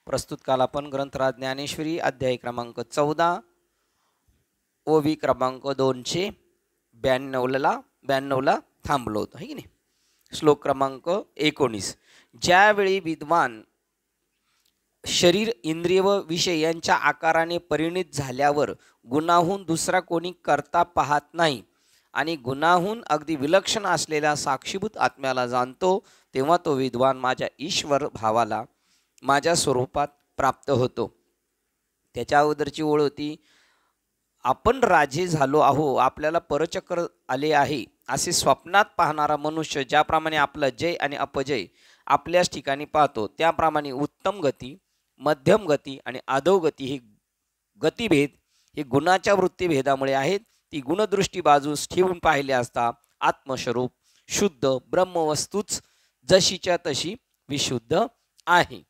प्रस्तुत काल आपण ग्रंथराज ज्ञानेश्वरी अध्याय क्रमांक 14 ओवी क्रमांक 292ला थांबलो होतो है की नाही. श्लोक क्रमांक 19. ज्यावेळी विद्वान शरीर इंद्रिय व विषय यांच्या आकाराने परिणित झाल्यावर गुणाहून दुसरा कोणी करता पाहत नाही आणि गुणाहून अगदी विलक्षण असलेल्या साक्षीभूत आत्म्याला जाणतो, तेव्हा तो विद्वान माझ्या ईश्वर भावाला माझ्या स्वरूपात प्राप्त होतो. त्याच्या अगोदरची ओळ होती, आपण राजे झालो आहो, आपल्याला परचक्र आले आहे असे स्वप्नात पाहणारा मनुष्य ज्याप्रमाणे आपलं जय आणि अपजय आपल्याच ठिकाणी पाहतो, त्याप्रमाणे उत्तम गती, मध्यम गती आणि अधोगती ही गतिभेद हे गुणाच्या वृत्तीभेदामुळे आहेत. ती गुणदृष्टी बाजूस ठेवून पाहिले असता आत्मस्वरूप शुद्ध ब्रह्मवस्तूच जशीच्या तशी विशुद्ध आहे.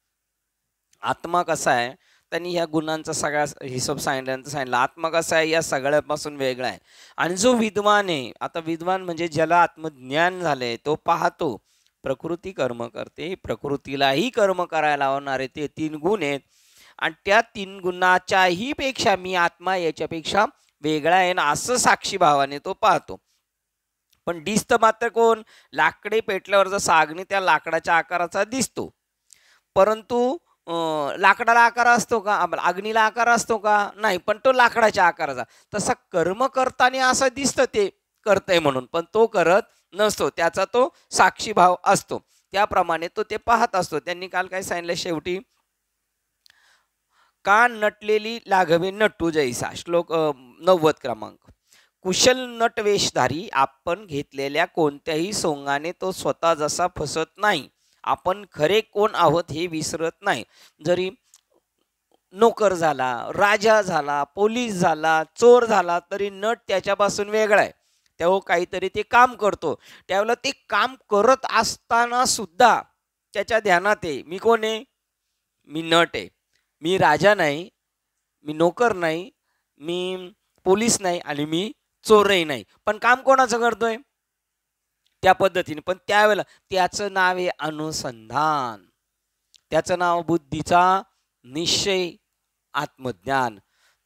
आत्मा कसा आहे, त्यांनी ह्या गुणांचा सगळा हिशोब सांगितला. आत्मा कसा आहे, या सगळ्यापासून वेगळा आहे. आणि जो विद्वान आहे, आता विद्वान म्हणजे ज्याला आत्मज्ञान झालंय, तो पाहतो प्रकृती कर्म करते, प्रकृतीलाही कर्म करायला लावणारे ते 3 गुण आहेत. आणि त्या 3 गुणाच्याही पेक्षा मी आत्मा याच्यापेक्षा वेगळा आहे ना, असं साक्षी भावाने तो पाहतो. पण दिसतं मात्र कोण? लाकडे पेटल्यावर जसा अग्नी त्या लाकडाच्या आकाराचा दिसतो, परंतु लाकडाला आकार असतो का? अग्नीला आकार असतो का? नाही, पण तो लाकडाच्या आकाराचा. तसा कर्म करताना असं दिसतं ते करतंय म्हणून, पण तो करत नसतो, त्याचा तो साक्षी भाव असतो. त्याप्रमाणे तो ते पाहत असतो. त्यांनी काल काय सांगितलं शेवटी, का नटलेली लाघवे नटू जैसा. श्लोक 90 क्रमांक. कुशल नटवेशधारी आपण घेतलेल्या कोणत्याही सोंगाने तो स्वतः जसा फसत नाही, आपण खरे कोण आहोत हे विसरत नाही. जरी नोकर झाला, राजा झाला, पोलीस झाला, चोर झाला, तरी नट त्याच्यापासून वेगळा आहे. तेव्हा काहीतरी ते काम करतो, त्यावेळेला ते काम करत असताना सुद्धा त्याच्या ध्यानात आहे, मी कोण आहे? मी नट आहे. मी राजा नाही, मी नोकर नाही, मी पोलीस नाही आणि मी चोरही नाही. पण काम कोणाचं करतोय? त्या पद्धतीने. पण त्यावेळेला त्याचं नाव आहे अनुसंधान, त्याचं नाव बुद्धीचा निश्चय, आत्मज्ञान.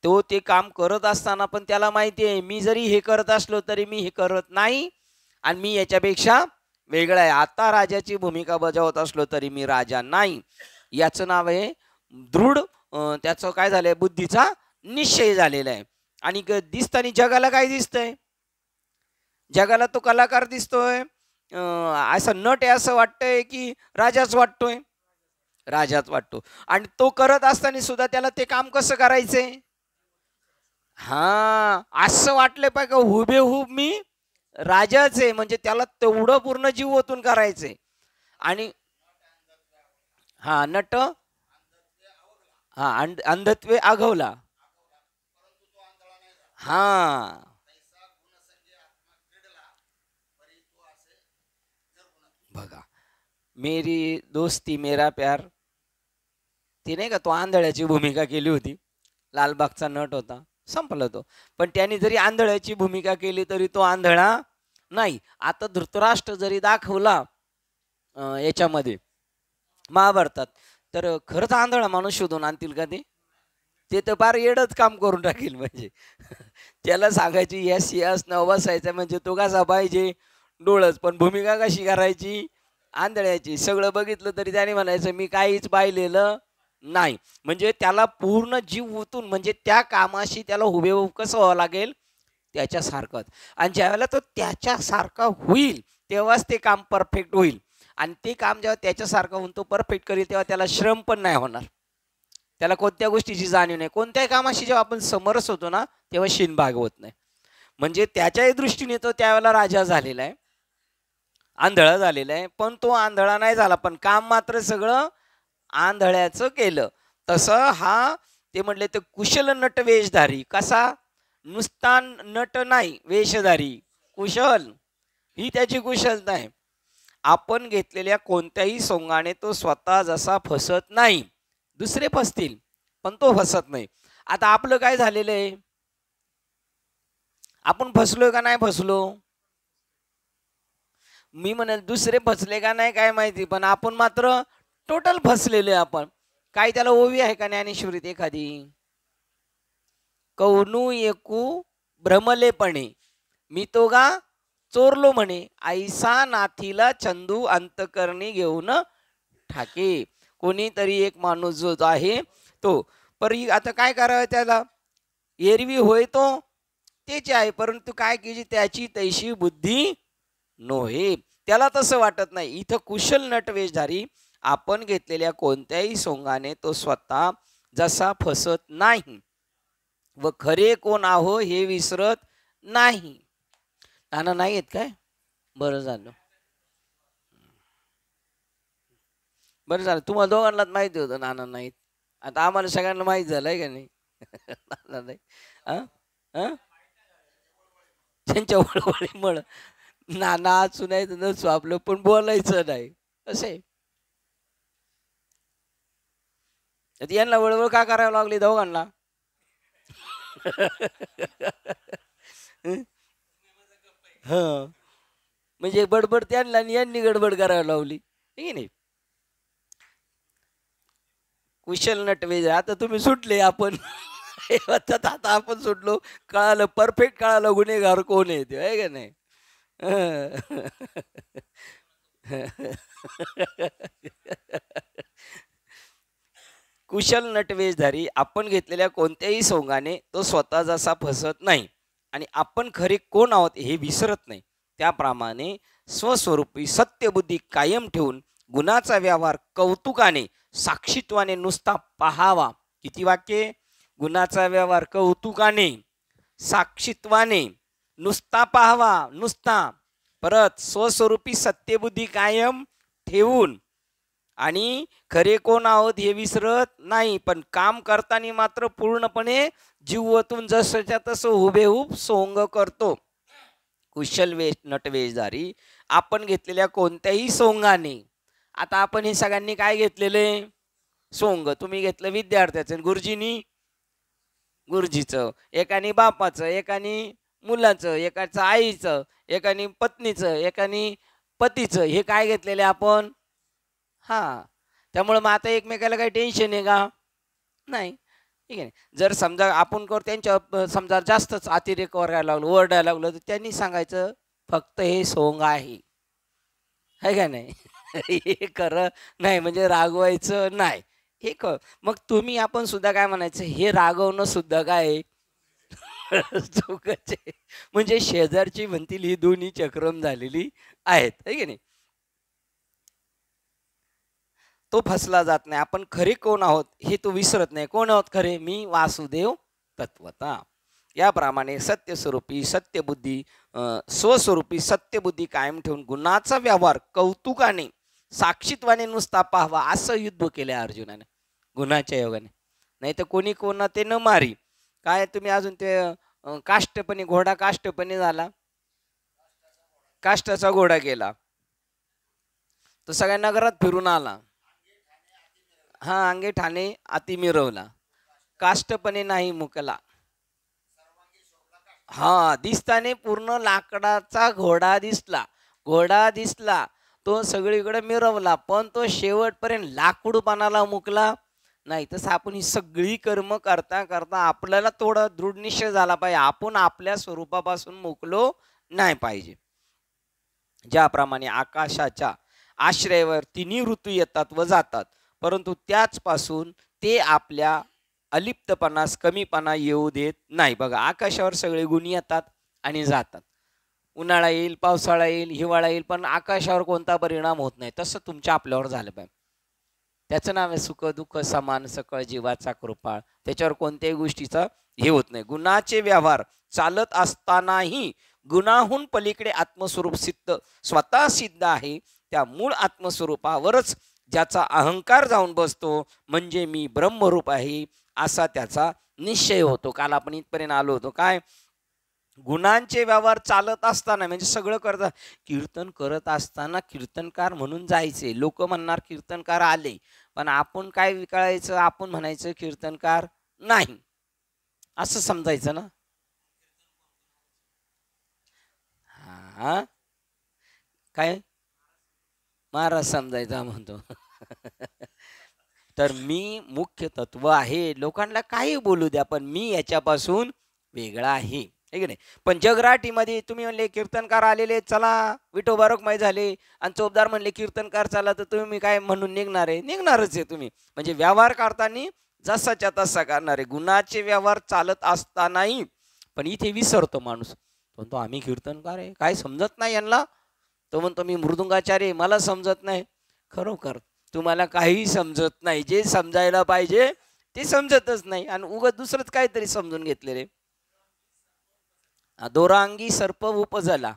तो ते काम करत असताना पण त्याला माहिती आहे, मी जरी हे करत असलो तरी मी हे करत नाही आणि मी याच्यापेक्षा वेगळा आहे. आता राजाची भूमिका बजावत असलो तरी मी राजा नाही. याचं नाव आहे दृढ, त्याचं काय झालंय, बुद्धीचा निश्चय झालेला आहे. आणि दिसताना जगाला काय दिसतंय? जगाला तो कलाकार दिसतोय, असं नट आहे असं वाटतंय की राजाच वाटतोय? राजाच वाटतो. आणि तो करत असताना सुद्धा त्याला ते काम कसं करायचंय? असं वाटलं पाहिजे का हुबेहूब मी राजाच आहे, म्हणजे त्याला तेवढं पूर्ण जीव ओतून करायचंय. आणि नट अंधत्वे आघवला. बघा, मेरी दोस्ती मेरा प्यार, ती नाही का, तो आंधळ्याची भूमिका केली होती, लालबागचा नट होता, संपला तो. पण त्याने जरी आंधळ्याची भूमिका केली तरी तो आंधळा नाही. आता धृतराष्ट्र जरी दाखवला याच्यामध्ये महाभारतात, तर खरंच आंधळा माणूस शोधून आणतील का ते तर फार येडच काम करून टाकेल. म्हणजे त्याला सांगायची यस यस न बसायचं, म्हणजे तो कसा पाहिजे, डोळच, पण भूमिका कशी करायची? आंधळ्याची. सगळं बघितलं तरी त्याने म्हणायचं मी काहीच पाहिलेलं नाही. म्हणजे त्याला पूर्ण जीव ओतून, म्हणजे त्या कामाशी त्याला हुबेहूब कसं व्हावं लागेल? त्याच्यासारखंच. आणि ज्यावेळेला तो त्याच्यासारखा होईल तेव्हाच ते काम परफेक्ट होईल. आणि ते काम जेव्हा त्याच्यासारखं होऊन तो परफेक्ट करेल, तेव्हा त्याला श्रम पण नाही होणार, त्याला कोणत्या गोष्टीची जाणीव नाही. कोणत्याही कामाशी जेव्हा आपण समरस होतो ना, तेव्हा शिनभाग होत नाही. म्हणजे त्याच्याही दृष्टीने तो त्यावेळेला राजा झालेला आहे, आंधळा झालेला आहे. पण तो आंधळा नाही झाला, पण काम मात्र सगळं आंधळ्याचं केलं. तसं ते म्हणले तर कुशल नट वेशधारी. कसा? नुसता नट नाही, वेशधारी, कुशल, ही त्याची कुशलता आहे. आपण घेतलेल्या कोणत्याही सोंगाने तो स्वतः जसा फसत नाही, दुसरे फसतील पण तो फसत नाही. आता आपलं काय झालेलं आहे? आपण फसलोय का नाही फसलो? मी म्हणेल दुसरे फसले का नाही काय माहिती, पण आपण मात्र टोटल फसलेले. आपण काय त्याला ओवी आहे का ज्ञानेश्वरीत एखादी? कौनू एकू भ्रमलेपणे मी तो गा चोरलो म्हणे, ऐसा नाथीला चंदू अंतकरणी घेऊन ठाके. कोणीतरी एक माणूस जो आहे तो, परी आता काय करावं त्याला? एरवी होय तो तेच आहे, परंतु काय की त्याची तैशी बुद्धी नोहे. त्याला तसं वाटत नाही. इथं कुशल नटवेशधारी आपण घेतलेल्या कोणत्याही सोंगाने तो स्वतः जसा फसत नाही व खरे कोण आहो हे विसरत नाही. नाना नाही येत काय? बरं झालं, बरं झालं. तुम्हाला दोघांनाच माहिती होतं नाना नाहीत. आता आम्हाला सगळ्यांना माहीत झालं आहे का नाही? नाना नाही. हां हां त्यांच्या वळवळीमुळं नाना असू नाही तर नसू आपलं, पण बोलायचं नाही असं आहे. आता यांना वळवळ का करावं लागली दोघांना? हं, म्हणजे बडबड त्यांना आणि यांनी गडबड करायला लावली, है की नाही? कुशल नटवेज आता तुम्ही सुटले, आपण हे म्हणतात आता आपण सुटलो. कळालं, परफेक्ट कळालं गुन्हेगार कोण आहे ते, आहे का नाही? हं. कुशल नटवेशधारी आपण घेतलेल्या कोणत्याही सोंगाने तो स्वतः जसा फसत नाही आणि आपण खरे कोण आहोत हे विसरत नाही. त्याप्रमाणे स्वस्वरूपी सत्यबुद्धी कायम ठेवून गुणाचा व्यवहार कौतुकाने साक्षीत्वाने नुसता पाहावा. किती वाक्ये? गुणाचा व्यवहार कौतुकाने साक्षीत्वाने नुसता पाहावा, नुसता. परत स्वस्वरूपी सत्यबुद्धी कायम ठेवून आणि खरे कोण आहोत हे विसरत नाही, पण काम करताना मात्र पूर्णपणे जीवतून जसंच्या तसं हुबेहूब सोंग करतो. कुशल नटवेशधारी आपण घेतलेल्या कोणत्याही सोंगाने, आता आपण हे सगळ्यांनी काय घेतलेले सोंग? तुम्ही घेतलं विद्यार्थ्याचं, गुरुजींनी गुरुजीचं, एकाने बापाचं, एकाने मुलाचं, एकाचं आईचं, एकाने पत्नीचं, एकाने पतीचं, हे काय घेतलेले आपण? हां. त्यामुळं मग आता एकमेकाला काही टेन्शन आहे का? नाही. ठीक आहे. जर समजा आपण त्यांच्या समजा जास्तच अतिरेक करायला लागलो, ओरडायला लागलो, तर त्यांनी सांगायचं फक्त हे सोंग आहे. आहे का नाही? हे खरं नाही, म्हणजे रागवायचं नाही. हे मग तुम्ही आपण सुद्धा काय म्हणायचं, हे रागवणं सुद्धा काय आहे? चुकाचे. म्हणजे शेजारची म्हणतील ही दोन्ही चक्रम झालेली आहेत. आहे की नाही? तो फसला जात नाही. आपण खरे कोण आहोत हे तो विसरत नाही. कोण आहोत खरे? मी वासुदेव तत्वता. याप्रमाणे सत्यस्वरूपी सत्यबुद्धी स्वस्वरूपी सत्यबुद्धी कायम ठेवून गुणाचा व्यवहार कौतुकाने साक्षीत्वाने नुसता पाहावा, असं युद्ध केलं अर्जुनाने गुणाच्या योगाने. नाही तर कोणी कोणा ते न मारी. काय तुम्ही अजून ते काष्टपणे, घोडा काष्टपणे झाला, काष्टाचा घोडा केला, तो सगळ्या नगरात फिरून आला. हा, अंगे ठाणे अति मिरवला, काष्टपणे नाही मुकला. हा, दिसताने पूर्ण लाकडाचा घोडा दिसला, घोडा दिसला, तो सगळीकडे मिरवला, पण तो शेवटपर्यंत लाकूडपणाला मुकला नाही. तसं आपण ही सगळी कर्म करता करता आपल्याला थोडा दृढ निश्चय झाला पाहिजे, आपण आपल्या स्वरूपापासून मुकलो नाही पाहिजे. ज्याप्रमाणे आकाशाच्या आश्रयावर तिन्ही ऋतू येतात व जातात, परंतु त्याचपासून ते आपल्या अलिप्तपणास कमीपणा येऊ देत नाही. बघा, आकाशावर सगळे गुण येतात आणि जातात. उन्हाळा येईल, पावसाळा येईल, हिवाळा येईल, पण आकाशावर कोणता परिणाम होत नाही. तसं तुमच्या आपल्यावर झालं पाहिजे. त्याचं नाव आहे सुख दुःख समान सकळ जीवाचा कृपाळ. त्याच्यावर कोणत्याही गोष्टीचा हे होत नाही. गुणाचे व्यवहार चालत असतानाही गुणाहून पलीकडे आत्मस्वरूप सिद्ध स्वतः सिद्ध आहे. त्या मूळ आत्मस्वरूपावरच ज्याचा अहंकार जाऊन बसतो, म्हणजे मी ब्रह्मरूप आहे असा त्याचा निश्चय होतो. काल आपण इथपर्यंत आलो होतो. काय? गुणांचे व्यवहार चालत असताना, म्हणजे सगळं करता, कीर्तन करत असताना कीर्तनकार म्हणून जायचे. लोक म्हणणार कीर्तनकार आले, पण आपण काय कळायचं? आपण म्हणायचं कीर्तनकार नाही, असं समजायचं ना. हा, काय महाराज समजायचा म्हणतो. तर मी मुख्य तत्व आहे. लोकांना काही बोलू द्या, पण मी याच्यापासून वेगळा आहे. आहे की नाही? पण जगराटीमध्ये तुम्ही म्हणले कीर्तनकार आलेले, चला विठोबा रखुमाई झाले आणि चोपदार म्हणले कीर्तनकार चला, तर तुम्ही काय म्हणून निघणार आहे? निघणारच आहे तुम्ही. म्हणजे व्यवहार करताना जसाच्या तसा करणार आहे. गुणाचे व्यवहार चालत असतानाही. पण इथे विसरतो माणूस. म्हणतो आम्ही कीर्तनकार आहे, काय समजत नाही यांना. तो म्हणतो मी मृदुंगाचार्य, मला समजत नाही. खरोखर तुम्हाला काही समजत नाही. जे समजायला पाहिजे ते समजतच नाही आणि उगाच दुसरंच काहीतरी समजून घेतलेले. दोरांगी सर्प उपजला.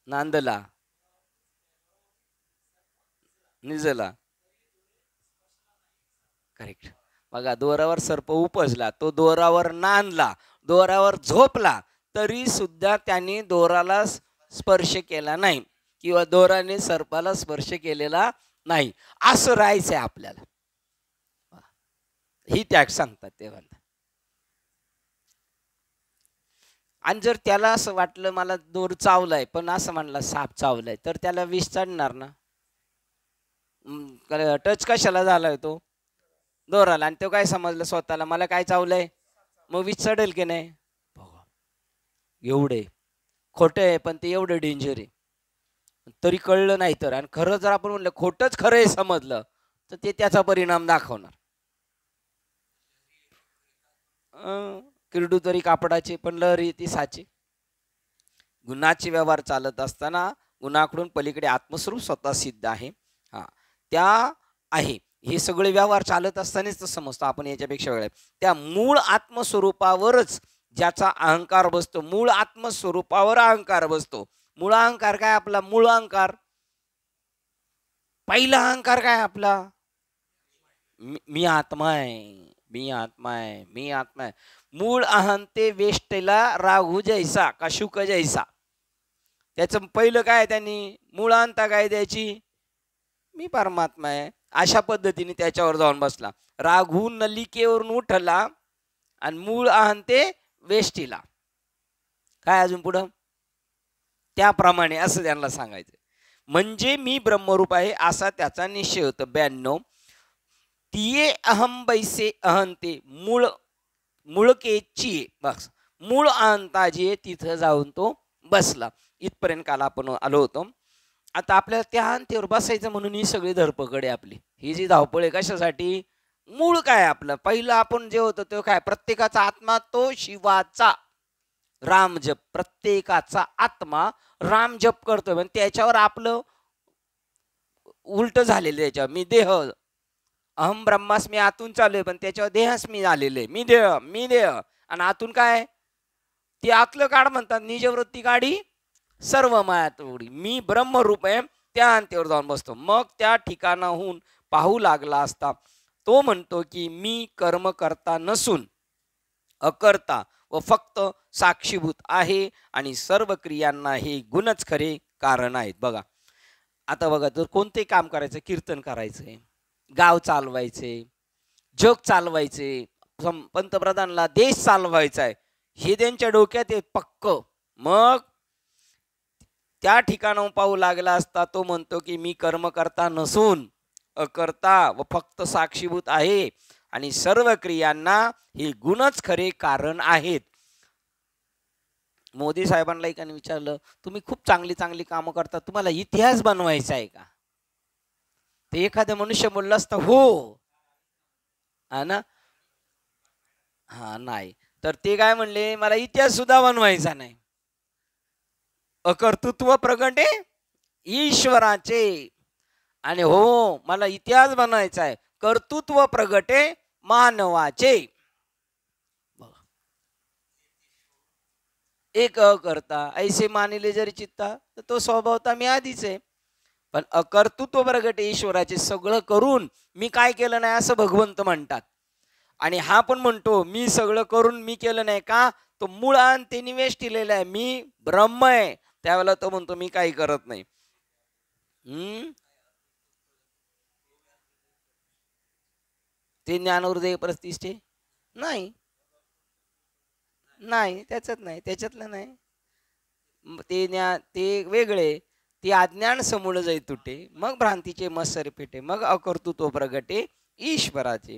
नांदला निजला. करेक्ट. बघा, दोरावर सर्प उपजला, तो दोरावर नांदला, दोरावर झोपला, तरी सुद्धा त्याने दोराला स्पर्श केला नाही किंवा दोराने सर्पाला स्पर्श केलेला नाही. असं राहायचंय आपल्याला. ही त्याग सांगतात ते म्हणतात. आणि जर त्याला असं वाटलं मला दोर चावलाय, पण असं म्हणला साप चावलाय, तर त्याला विष चढणार ना. टच कशाला झालाय तो? दोराला. आणि तो काय समजलं स्वतःला, मला काय चावलंय, मग विष चढेल की नाही? एवढे खोटे आहे, पण ते एवढं डेंजर आहे. तरी कळलं नाही तर, आणि खरं जर आपण म्हणलं खोटंच खरं आहे समजलं, तर ते त्याचा परिणाम दाखवणार. किरडू तरी कापडाचे, पण लहरी ती साची. गुणाचे व्यवहार चालत असताना गुणाकडून पलीकडे आत्मस्वरूप स्वतः सिद्ध आहे. हा, त्या आहे. हे सगळे व्यवहार चालत असतानाच तर समजतो आपण याच्यापेक्षा वेगळं. त्या मूळ आत्मस्वरूपावरच ज्याचा अहंकार बसतो, मूळ आत्मस्वरूपावर अहंकार बसतो. मूळ अहंकार काय आपला? मूळ अहंकार, पहिला अहंकार काय आपला? मी आत्मा आहे, मी आत्मा आहे, मी आत्मा आहे. मूळ अहंते वेष्टेला राहू जैसा का शुक जैसा. त्याचं पहिलं काय, त्यांनी मूळ अहंता काय द्यायची? मी परमात्मा आहे. अशा पद्धतीने त्याच्यावर जाऊन बसला. राघू नलिकेवरून उठला आणि मूळ अहंते वेष्टीला. काय अजून पुढं? त्याप्रमाणे असं त्यांना सांगायचं. म्हणजे मी ब्रह्मरूप आहे असा त्याचा निश्चय होतो. 92. तिये अहम बैसे अहंते मूळ मुळकेची. बस, मूळ अहंता जी आहे तिथं जाऊन तो बसला. इथपर्यंत काल आपण आलो होतो. आता आपल्याला त्या अहंतेवर बसायचं म्हणून ही सगळी धरपकड आहे आपली. ही जी धावपळ आहे कशासाठी? मूळ काय आपलं? पहिलं आपण जे होतं ते काय? प्रत्येकाचा आत्मा तो शिवाचा. राम जप, प्रत्येकाचा आत्मा राम जप करतोय, पण त्याच्यावर आपलं उलट झालेलं. त्याच्यावर मी देह, अहम ब्रह्मास्मी आतून चालू आहे, पण त्याच्यावर देहास्मी आलेले. मी देह, मी देह. आणि आतून काय? ते आतलं काढ म्हणतात, निजवृत्ती काढी सर्व माया तोडी. मी ब्रह्मरूप आहे, त्या अंतेवर जाऊन बसतो. मग त्या ठिकाणाहून पाहू लागला असता तो म्हणतो की मी कर्म करता नसून अकर्ता व फक्त साक्षीभूत आहे आणि सर्व क्रियांना हे गुणच खरे कारण आहेत. बघा, आता बघा, जर कोणते काम करायचं, कीर्तन करायचंय, गाव चालवायचे, जग चालवायचे, पंतप्रधानला देश चालवायचा आहे, हे त्यांच्या डोक्यात आहे पक्क. मग त्या ठिकाणाहून पाहू लागला असता तो म्हणतो की मी कर्म करता नसून अकर्ता व फक्त साक्षीभूत आहे आणि सर्व क्रियांना हे गुणच खरे कारण आहेत. मोदी साहेबांना एकाने विचारलं, तुम्ही खूप चांगली चांगली कामं करता, तुम्हाला इतिहास बनवायचा आहे का? ते एखादं मनुष्य बोललं असतं हो, हा ना, हा नाही. तर ते काय म्हणले, मला इतिहास सुद्धा बनवायचा नाही. अकर्तृत्व प्रगटे ईश्वराचे, आणि हो मला इतिहास बनवायचा आहे, कर्तृत्व प्रगटे मानवाचे. एक अकर्ता ऐसे मानिले जरी चित्ता, तर तो स्वभावता मी आधीच आहे. पण अकर्तृत्व प्रगटे ईश्वराचे, सगळं करून मी काय केलं नाही असं भगवंत म्हणतात. आणि हा पण म्हणतो मी सगळं करून मी केलं नाही का? तो मूळ अंते निवेष्टिलेला आहे, मी ब्रह्म आहे. त्यावेळेला तो म्हणतो मी काही करत नाही. ते ज्ञानहृदय प्रतिष्ठे नाही, नाही त्याच्यात नाही, त्याच्यातलं नाही. ते वेगळे, ते अज्ञान समूळ जाई तुटे, मग भ्रांतीचे मत्सर पेटे, मग अकर्तृत्व प्रगटे ईश्वराचे.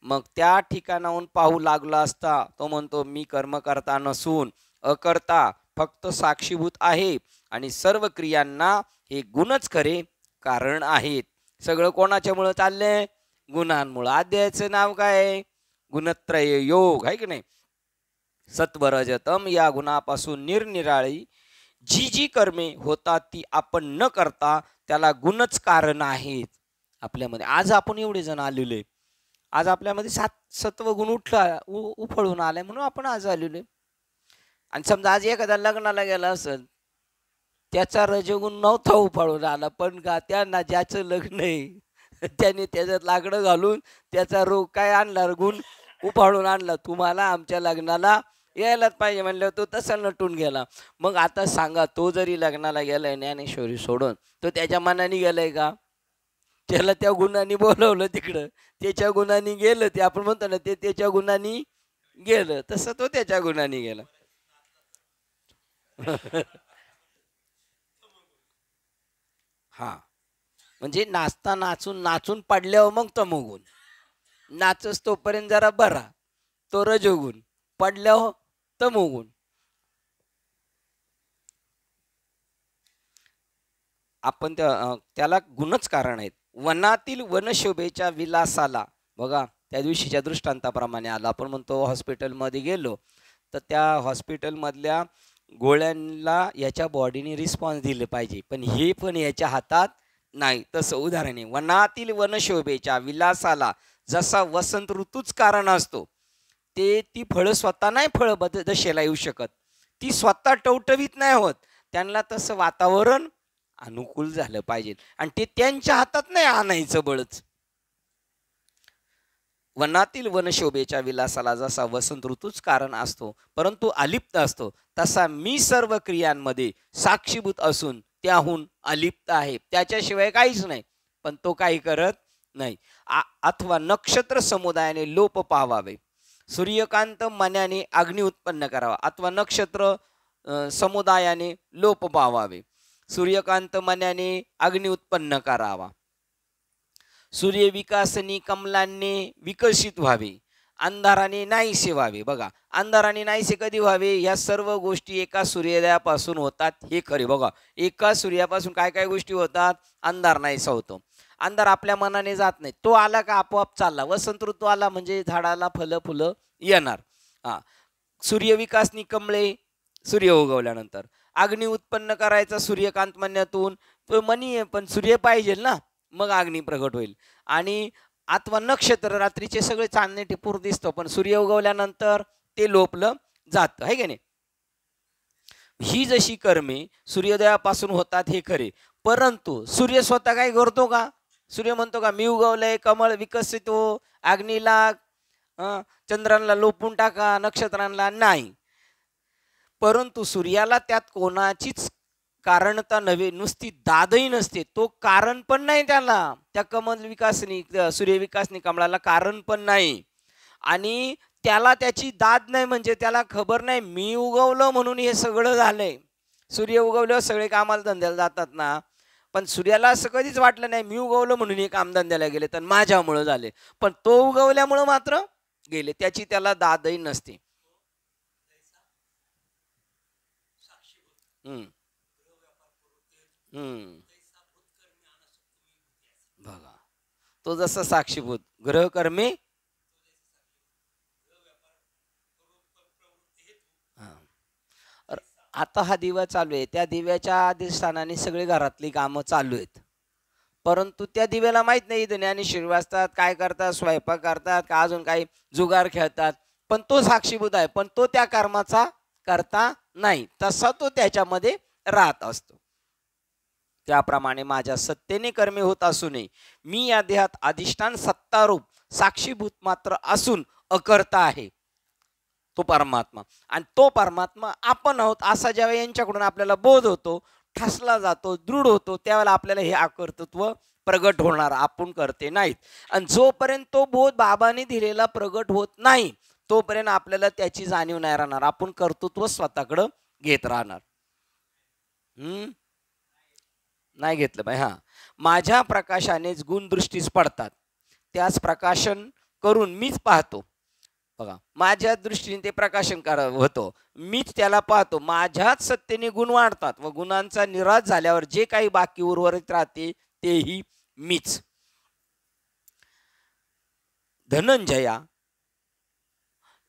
मग त्या ठिकाणाहून पाहू लागला असता तो म्हणतो मी कर्म करता नसून अकर्ता फक्त साक्षीभूत आहे आणि सर्व क्रियांना हे गुणच खरे कारण आहेत. सगळं कोणाच्यामुळं चाललंय? गुणांमुळं. अध्यायाचं नाव काय? गुणत्रय योग, आहे की नाही? सत्वरजतम या गुणापासून निरनिराळी जी जी कर्मे होतात ती आपण न करता त्याला गुणच कारण आहेत आपल्यामध्ये. आज आपण एवढे जण आलेले, आज आपल्यामध्ये सत्व गुण उफळून आलाय म्हणून आपण आज आलेलो. आणि समजा आज एखादा लग्नाला गेला असेल, त्याचा रजगुण नव्हता उफाळून आला, पण त्यांना ज्याचं लग्न आहे त्याने त्याच्यात लाकडं घालून त्याचा रोग काय आणला, गुण उफाळून आणला. तुम्हाला आमच्या लग्नाला यायलाच पाहिजे म्हणलं, तो तसा नटून गेला. मग आता सांगा, तो जरी लग्नाला गेलाय ज्ञानेश्वरी सोडून, तो त्याच्या मनाने गेलाय का? त्याला त्या गुणांनी बोलवलं तिकडं, त्याच्या गुणांनी गेलं. ते आपण म्हणतो ना, ते त्याच्या गुणांनी गेलं, तसं तो त्याच्या गुणांनी गेला. हा, म्हणजे नाचता नाचून नाचून पडल्यावर मग तमोगुण. नाचस तोपर्यंत जरा बरा, तो रजोगुण. पडल्यावर तमोगुण. आपण त्याला गुणच कारण आहेत. वनातील वनशोभेच्या विलासाला बघा, त्या दिवशीच्या दृष्टांताप्रमाणे आला. आपण म्हणतो हॉस्पिटलमध्ये गेलो तर त्या हॉस्पिटलमधल्या गोळ्यांना याच्या बॉडीने रिस्पॉन्स दिले पाहिजे, पण हे पण याच्या हातात नाही. तसं उदाहरण आहे, वनातील वनशोभेच्या विलासाला जसा वसंत ऋतूच कारण असतो, ती फळं स्वतः नाही फळं दशेला येऊ शकत, ती स्वतः टवटवीत नाही होत. त्यांना तसं वातावरण अनुकूल झालं पाहिजे, आणि ते त्यांच्या हातात नाही आणायचं बळच. वनातील वनशोभेच्या विलासाला जसा वसंत ऋतूच कारण असतो परंतु अलिप्त असतो, तसा मी सर्व क्रियांमध्ये साक्षीभूत असून त्याहून अलिप्त आहे. त्याच्याशिवाय काहीच नाही, पण तो काही करत नाही. अथवा नक्षत्र समुदायाने लोप पावावे, सूर्यकांत मनाने अग्नी उत्पन्न करावा. अथवा नक्षत्र समुदायाने लोप पावावे, सूर्यकांत मनाने अग्नी उत्पन्न करावा. सूर्य विकासनी कमलांनी विकसित व्हावे, अंधाराने नाहीसे व्हावे. बघा, अंधाराने नाहीसे कधी व्हावे? या सर्व गोष्टी एका सूर्योदयापासून होतात, हे खरे. बघा, एका सूर्यापासून काय काय गोष्टी होतात? अंधार नाहीसा होतो. अंधार आपल्या मनाने जात नाही, तो आला का आपोआप चालला. वसंत ऋतू आला म्हणजे झाडाला फलं फुलं येणार. सूर्यविकासनी कमळे, सूर्य उगवल्यानंतर. अग्नी उत्पन्न करायचा सूर्यकांत म्हणण्यातून, तो मनी आहे पण सूर्य पाहिजे ना, मग अग्नी प्रगट होईल. आणि अथवा नक्षत्र, रात्रीचे सगळे चांदणे टिपूर दिसतो, पण सूर्य उगवल्यानंतर ते लोपलं जातं, आहे की नाही? ही जशी कर्मे सूर्योदयापासून होतात हे खरे, परंतु सूर्य स्वतः काय करतो का? सूर्य म्हणतो का मी उगवलंय, कमळ विकसित हो, अग्नीला चंद्रांना लोपून टाका, नक्षत्रांना? नाही. परंतु सूर्याला त्यात कोणाचीच कारणता नव्हे, नुसती दादही नसते, तो कारण पण नाही त्याला. त्या कमल विकासनी, सूर्यविकासनी कमळाला कारण पण नाही, आणि त्याला त्याची दाद नाही, म्हणजे त्याला खबर नाही मी उगवलं म्हणून हे सगळं झालंय. सूर्य उगवल्यावर सगळे कामाला धंद्याला जातात ना, पण सूर्याला असं कधीच वाटलं नाही मी उगवलं म्हणून हे कामधंद्याला गेले तर माझ्यामुळं झाले, पण तो उगवल्यामुळं मात्र गेले, त्याची त्याला दादही नसते. बघा, तो जसा साक्षीभूत ग्रहकर्मे. आता हा दिवा चालू आहे, त्या दिव्याच्या अधिष्ठानाने सगळे घरातली कामं चालू आहेत, परंतु त्या दिव्याला माहित नाही ज्ञानेश्वरी वाचतात, काय करतात, स्वयंपाक करतात का अजून काही जुगार खेळतात, पण तो साक्षीभूत आहे, पण तो त्या कर्माचा करता नाही, तसा तो त्याच्यामध्ये राहत असतो. त्याप्रमाणे माझ्या सत्तेने कर्मे होत असूनही मी या देहात अधिष्ठान सत्तारूप साक्षीभूत मात्र असून अकर्ता आहे, तो परमात्मा. आणि तो परमात्मा आपण आहोत असा जेव्हा यांच्याकडून आपल्याला बोध होतो, ठसला जातो, दृढ होतो, त्यावेळेला आपल्याला हे अकर्तृत्व प्रगट होणार, आपण करते नाहीत. आणि जोपर्यंत तो बोध बाबांनी दिलेला प्रगट होत नाही तोपर्यंत आपल्याला त्याची जाणीव नाही राहणार, आपण कर्तृत्व स्वतःकडं घेत राहणार. हम्म नाही घेतलं पाहिजे. हा, माझ्या प्रकाशानेच गुण दृष्टीस पडतात, त्यास प्रकाशन करून मीच पाहतो. बघा, माझ्या दृष्टीने ते प्रकाशन होतो, मीच त्याला पाहतो. माझ्याच सत्तेने गुण वाढतात व गुणांचा निराश झाल्यावर जे काही बाकी उर्वरित राहते तेही मीच. धनंजया,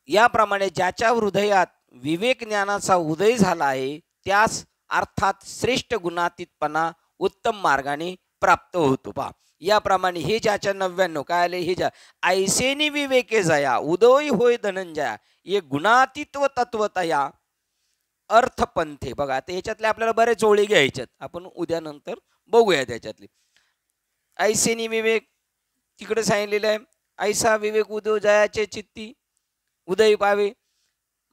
याप्रमाणे ज्याच्या हृदयात विवेक ज्ञानाचा उदय झाला आहे त्यास अर्थात श्रेष्ठ गुणातीतपणा उत्तम मार्गाने प्राप्त होतो. पहा, याप्रमाणे हे ज्याच्या 99 काय आले, हे ज्या ऐसेनी विवेके जया उदय होय धनंजया ये गुणातीत्व तत्वतया अर्थपंथे. बघा, आता याच्यातले आपल्याला बरेच ओळी घ्यायच्यात, आपण उद्या नंतर बघूया त्याच्यातली. ऐसेनी विवेक तिकडे सांगितलेलं आहे, ऐसा विवेक उदय जयाचे चित्ती उदय पावे,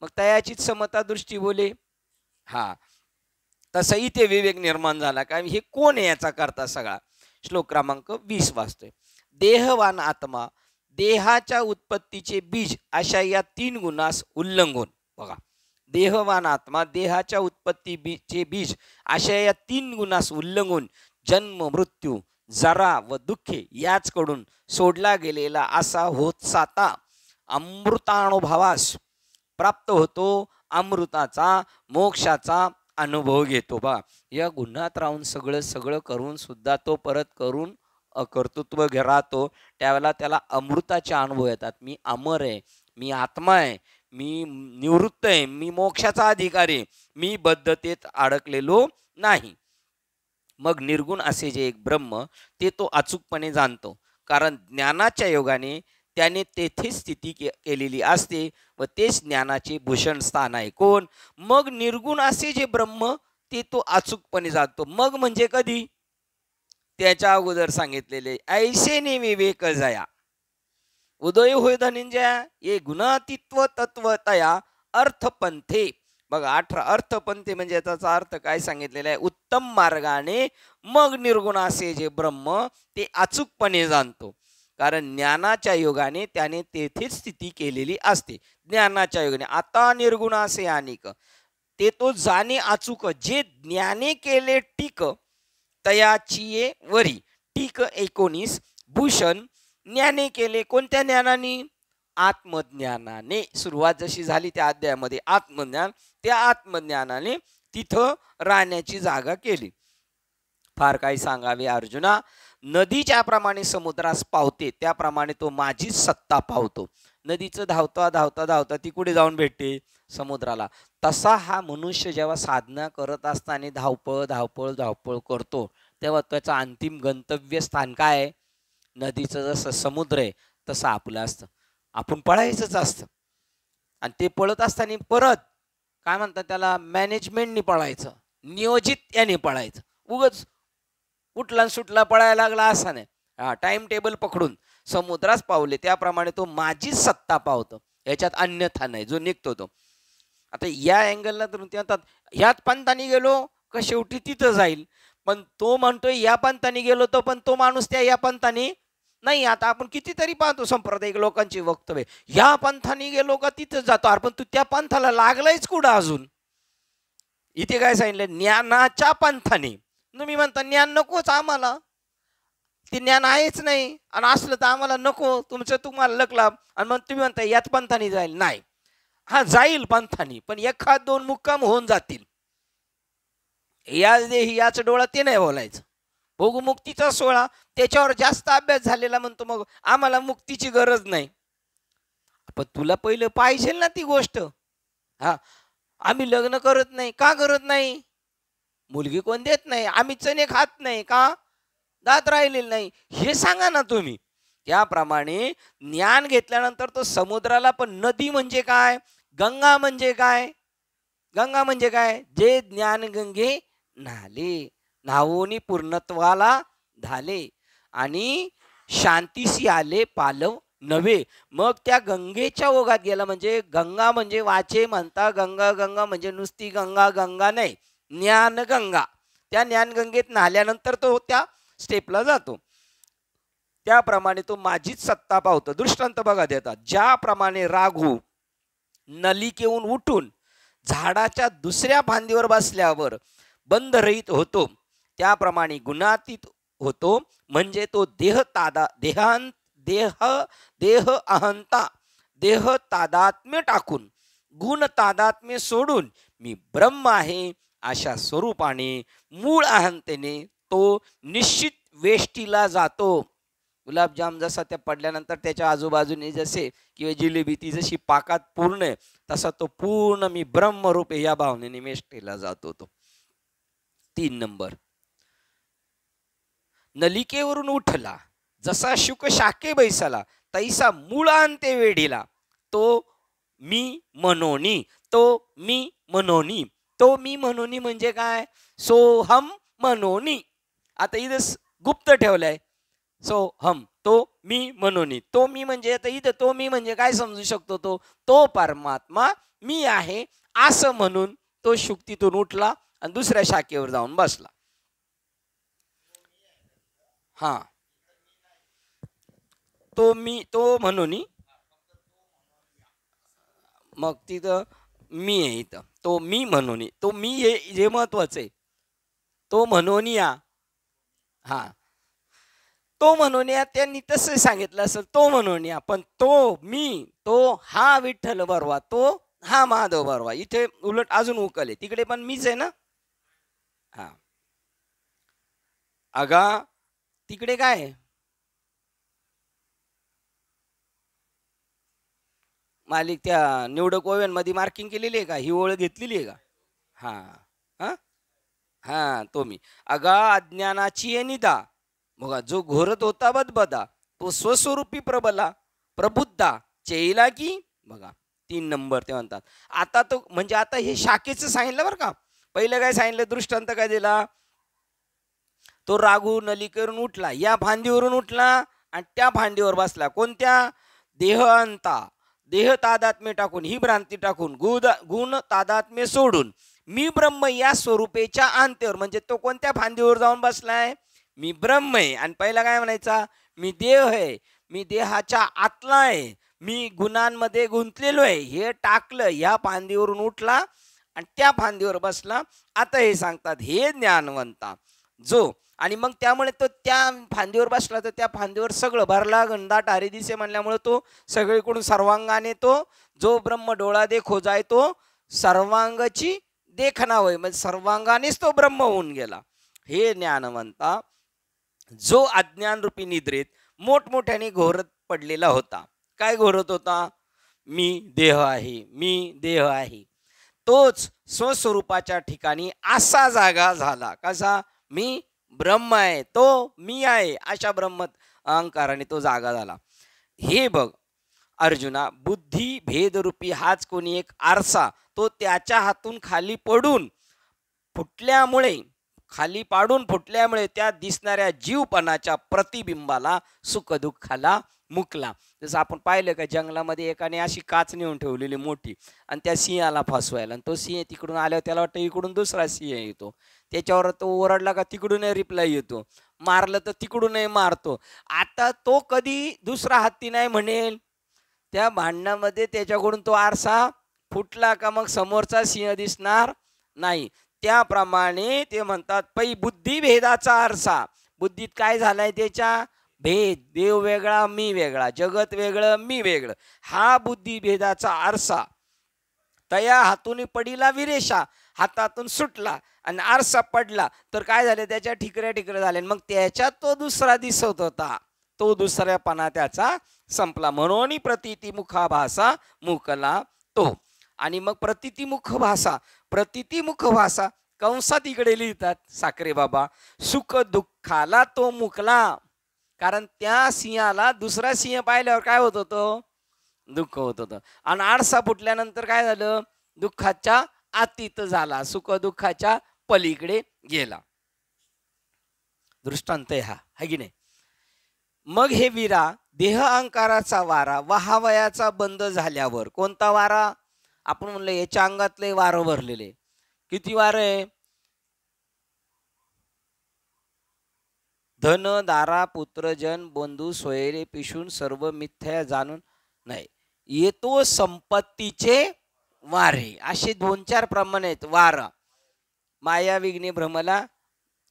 मग तयाचीच समता दृष्टी बोले. हा, तसा इथे विवेक निर्माण झाला. काय हे कोण आहे याचा करता सगळा. श्लोक क्रमांक 20 वाचतोय. देहवान आत्मा देहाच्या उत्पत्तीचे बीज अशा या 3 गुणास उल्लंघन. बघा, देहवान आत्मा देहाच्या उत्पत्तीचे बीज अशा या 3 गुणास उल्लंघन जन्म मृत्यू जरा व दुःखे याचकडून सोडला गेलेला असा होत साता अमृतानुभवास प्राप्त होतो, अमृताचा मोक्षाचा अनुभव घेतो. बा, या गुणात राहून सगळं सगळं करून सुद्धा तो परत करून कर्तृत्व राहतो, त्यावेळेला त्याला अमृताचे अनुभव येतात. मी अमर आहे, मी आत्मा आहे, मी निवृत्त आहे, मी मोक्षाचा अधिकारी आहे, मी बद्धतेत अडकलेलो नाही. मग निर्गुण असे जे एक ब्रह्म ते तो अचूकपणे जाणतो, कारण ज्ञानाच्या योगाने त्याने तेथे स्थिती केलेली असते व तेच ज्ञानाचे भूषण स्थान आहे. कोण? मग निर्गुण असे जे ब्रह्म ते तो अचूकपणे जाणतो. मग म्हणजे कधी? त्याच्या अगोदर सांगितलेले ऐशेने विवेक जया उदय होय धनंजया ये गुणातीत्व तत्वतया अर्थपंथे. बघा, 18 अर्थपंथे म्हणजे त्याचा अर्थ काय सांगितलेला आहे, उत्तम मार्गाने मग निर्गुण असे जे ब्रह्म ते अचूकपणे जाणतो, कारण ज्ञानाच्या योगाने त्याने तेथेच स्थिती केलेली असते. ज्ञानाच्या योगाने आता निर्गुण असे अनेक ते तो जाणे अचूक जे ज्ञाने केले टीक तयाची वरी. टीक 19 भूषण ज्ञाने केले. कोणत्या ज्ञानाने? आत्मज्ञानाने. सुरुवात जशी झाली त्या अध्यायामध्ये आत्मज्ञान, त्या आत्मज्ञानाने तिथं राहण्याची जागा केली. फार काही सांगावे अर्जुना, नदी ज्याप्रमाणे समुद्रास पावते त्याप्रमाणे तो माझीच सत्ता पावतो. नदीचं धावता धावता धावता ती कुठे जाऊन भेटते? समुद्राला. तसा हा मनुष्य जेव्हा साधना करत असताना धावपळ धावपळ धावपळ करतो तेव्हा त्याचं अंतिम गंतव्य स्थान काय आहे? नदीचं जसं समुद्र आहे तसं आपलं असतं. आपण पळायचंच असतं आणि ते पळत असताना परत काय म्हणतात त्याला, मॅनेजमेंटनी पळायचं, नियोजित याने पळायचं. उगच उठला सुटला पळायला लागला असा नाही. हा, टाइम टेबल पकडून समुद्रास पावले त्याप्रमाणे तो माझीच सत्ता पावतो, याच्यात अन्यथा नाही जो निघतो तो. आता या अँगलला तर ते म्हणतात ह्याच पंथाने गेलो का शेवटी तिथं जाईल, पण तो म्हणतोय या पंथाने गेलो तो, पण तो माणूस त्या या पंथाने नाही. आता आपण कितीतरी पाहतो सांप्रदायिक लोकांची वक्तव्य, या पंथाने गेलो का तिथं जातो. अरे पण तू त्या पंथाला लागलायच कुठं अजून? इथे काय सांगितलं? ज्ञानाच्या पंथाने. तुम्ही म्हणता ज्ञान नकोच आम्हाला, ते ज्ञान आहेच नाही आणि असलं तर आम्हाला नको, तुमचं तुम्हाला लकलाभ. आणि मग तुम्ही म्हणता याच पंथाने जाईल. नाही, हा जाईल पंथाने, पण 1-2 मुक्काम होऊन जातील. याच देही याच डोळा ते नाही बोलायचं. भोग मुक्तीचा सोहळा त्याच्यावर जास्त अभ्यास झालेला म्हणतो मग आम्हाला मुक्तीची गरज नाही. पण तुला पहिलं पाहिजे ना ती गोष्ट. हा, आम्ही लग्न करत नाही का? करत नाही. मुलगी कोण देत नाही, आम्ही चणे खात नाही का? दात राहिलेले नाही. हे सांगा ना तुम्ही. त्याप्रमाणे ज्ञान घेतल्यानंतर तो समुद्राला पण नदी म्हणजे काय, गंगा म्हणजे काय? गंगा म्हणजे काय? जे ज्ञान गंगे न्हाले, न्हावोनी पूर्णत्वाला झाले आणि शांतीशी आले पालव नव्हे. मग त्या गंगेच्या ओघात गेला. म्हणजे गंगा म्हणजे वाचे म्हणता गंगा, गंगा म्हणजे नुसती गंगा गंगा नाही, ज्ञान गंगा. त्या ज्ञानगंगेत न्हाल्यानंतर तो त्या स्टेपला जातो. त्याप्रमाणे तो माझीच सत्ता पावतो. दृष्टांत बघा देतात. ज्याप्रमाणे राघू नलिकेहून उठून झाडाच्या दुसऱ्या फांदीवर बसल्यावर बंधरहित होतो त्याप्रमाणे गुणातीत होतो, म्हणजे तो देह अहंता देह तादात्म्य टाकून गुण तादात्म्य सोडून मी ब्रह्म आहे अशा स्वरूपाने मूळ अहंतेने तो निश्चित वेष्टीला जातो. गुलाबजाम जसा त्या पडल्यानंतर त्याच्या आजूबाजूने जसे किंवा जिलेबी ती जशी पाकात पूर्ण आहे तसा तो पूर्ण मी ब्रह्मरूप या भावनेने वेष्टीला जातो. तो 3 नंबर. नलिकेवरून उठला जसा शुक शाके बैसला तैसा मूळांते वेढीला तो मी मनोनी. तो मी मनोनी. तो मी मनोनी म्हणजे काय? सोहम मनोनी. आता इथं गुप्त ठेवलाय सोहम. तो मी मनोनी. तो मी म्हणजे आता इथं तो मी म्हणजे काय समजू शकतो? तो परमात्मा मी आहे असं म्हणून तो शुक्तीतून उठला आणि दुसऱ्या शाखेवर जाऊन बसला. हा, तो मी तो मनोनी. मग तिथं मी आहे. इथं तो मी मनोनी. तो मी हे महत्वाचं आहे. तो मनोनिया. हा, तो मनोनिया त्यांनी तसं सांगितलं असेल. तो मनोनिया. पण तो मी तो हा विठ्ठल बरवा, तो हा माधव बरवा. इथे उलट अजून उकल आहे. तिकडे पण मीच आहे ना. हा, अगा तिकडे काय मालिक त्या निवडक ओव्यांमध्ये मार्किंग केलेली आहे का? ही ओळ घेतलेली आहे का? हा हा हा, तो मी. अगा अज्ञानाची निदा बघा जो घोरत होता बदबदा तो स्वस्वरूपी प्रबला प्रबुद्धा चेला की. बघा 3 नंबर ते म्हणतात. आता तो म्हणजे आता हे शाखेचं सांगितलं बरं का. पहिलं काय सांगितलं? दृष्टांत काय दिला? तो राघू नलिकेवरून उठला, या फांदीवरून उठला आणि त्या फांदीवर बसला. कोणत्या? देह अंता देह तादात्म्य टाकून ही भ्रांती टाकून गुण तादात्म्य सोडून मी ब्रह्म या स्वरूपेच्या अंतेवर. म्हणजे तो कोणत्या फांदीवर जाऊन बसलाय? मी ब्रह्म आहे. आणि पहिला काय म्हणायचा? मी देह आहे, मी देहाच्या आतला आहे, मी गुणांमध्ये गुंतलेलो आहे. हे टाकलं, ह्या फांदीवरून उठला आणि त्या फांदीवर बसला. आता हे सांगतात हे ज्ञानवंता जो. आणि मग त्यामुळे तो त्या फांदीवर बसला तर त्या फांदीवर सगळं भरला घनदाट हरी दिसे म्हणल्यामुळे तो सगळीकडून सर्वांगाने तो जो ब्रह्म डोळा देखो जाय तो सर्वांगाची देखना होय. म्हणजे सर्वांगानेच तो ब्रह्म होऊन गेला. हे ज्ञानवंता जो अज्ञान रूपी निद्रेत मोठमोठ्याने घोरत पडलेला होता. काय घोरत होता? मी देह आहे, मी देह आहे. तोच स्वस्वरूपाच्या ठिकाणी असा जागा झाला. कसा? मी ब्रह्म आहे, तो मी आहे अशा ब्रह्म अहंकाराने तो जागा झाला. हे बघ अर्जुना, बुद्धी भेदरूपी हाच कोणी एक आरसा तो त्याच्या हातून खाली पडून फुटल्यामुळे खाली पाडून फुटल्यामुळे त्या दिसणाऱ्या जीवपणाच्या प्रतिबिंबाला सुखदुःखाला मुकला. जसं आपण पाहिलं का जंगलामध्ये एकाने अशी काच नेऊन ठेवलेली मोठी आणि त्या सिंहाला फसवायला. आणि तो सिंह तिकडून आल्यावर त्याला वाटतं इकडून दुसरा सिंह येतो, त्याच्यावर तो ओरडला का तिकडूनही रिप्लाय येतो, मारलं तर तिकडूनही मारतो. आता तो कधी दुसरा हत्ती नाही म्हणेल. त्या भांडणामध्ये त्याच्याकडून तो आरसा फुटला का मग समोरचा सिंह दिसणार नाही. त्याप्रमाणे ते म्हणतात पै बुद्धिभेदाचा आरसा. बुद्धीत काय झालाय? त्याच्या भेद. देव वेगळा, मी वेगळा, जगत वेगळं, मी वेगळं. हा बुद्धिभेदाचा आरसा तया हातून पडीला विरेशा. हातातून सुटला आणि आरसा पडला तर काय झाले? त्याच्या ठिकऱ्या ठिकऱ्या झाले. मग त्याच्यात तो दुसरा दिसत होता, तो दुसऱ्यापणा त्याचा संपला. म्हणून प्रतितिमुख भासा मुकला तो. आणि मग प्रतितिमुख भाषा कंसात इकडे लिहितात साखरे बाबा. सुख दुःखाला तो मुकला. कारण त्या सिंहाला दुसरा सिंह पाहिल्यावर काय होत होतं? दुःख होत होतं. आणि आरसा फुटल्यानंतर काय झालं? दुःखाच्या अतीत झाला, सुख दुःखाच्या पलीकडे गेला. दृष्टांत हा है की नाही? मग हे वीरा देह अहंकाराचा वारा वहावयाचा बंद झाल्यावर. कोणता वारा? आपण म्हणलं याच्या अंगातले वारं भरलेले. किती वार आहे? धन दारा पुत्रजन बंधू सोयरे पिशून सर्व मिथ्या जाणून नाही येतो संपत्तीचे वारे. असे 2-4 प्रमाण आहेत वारा. माया विघ्ने भ्रमला,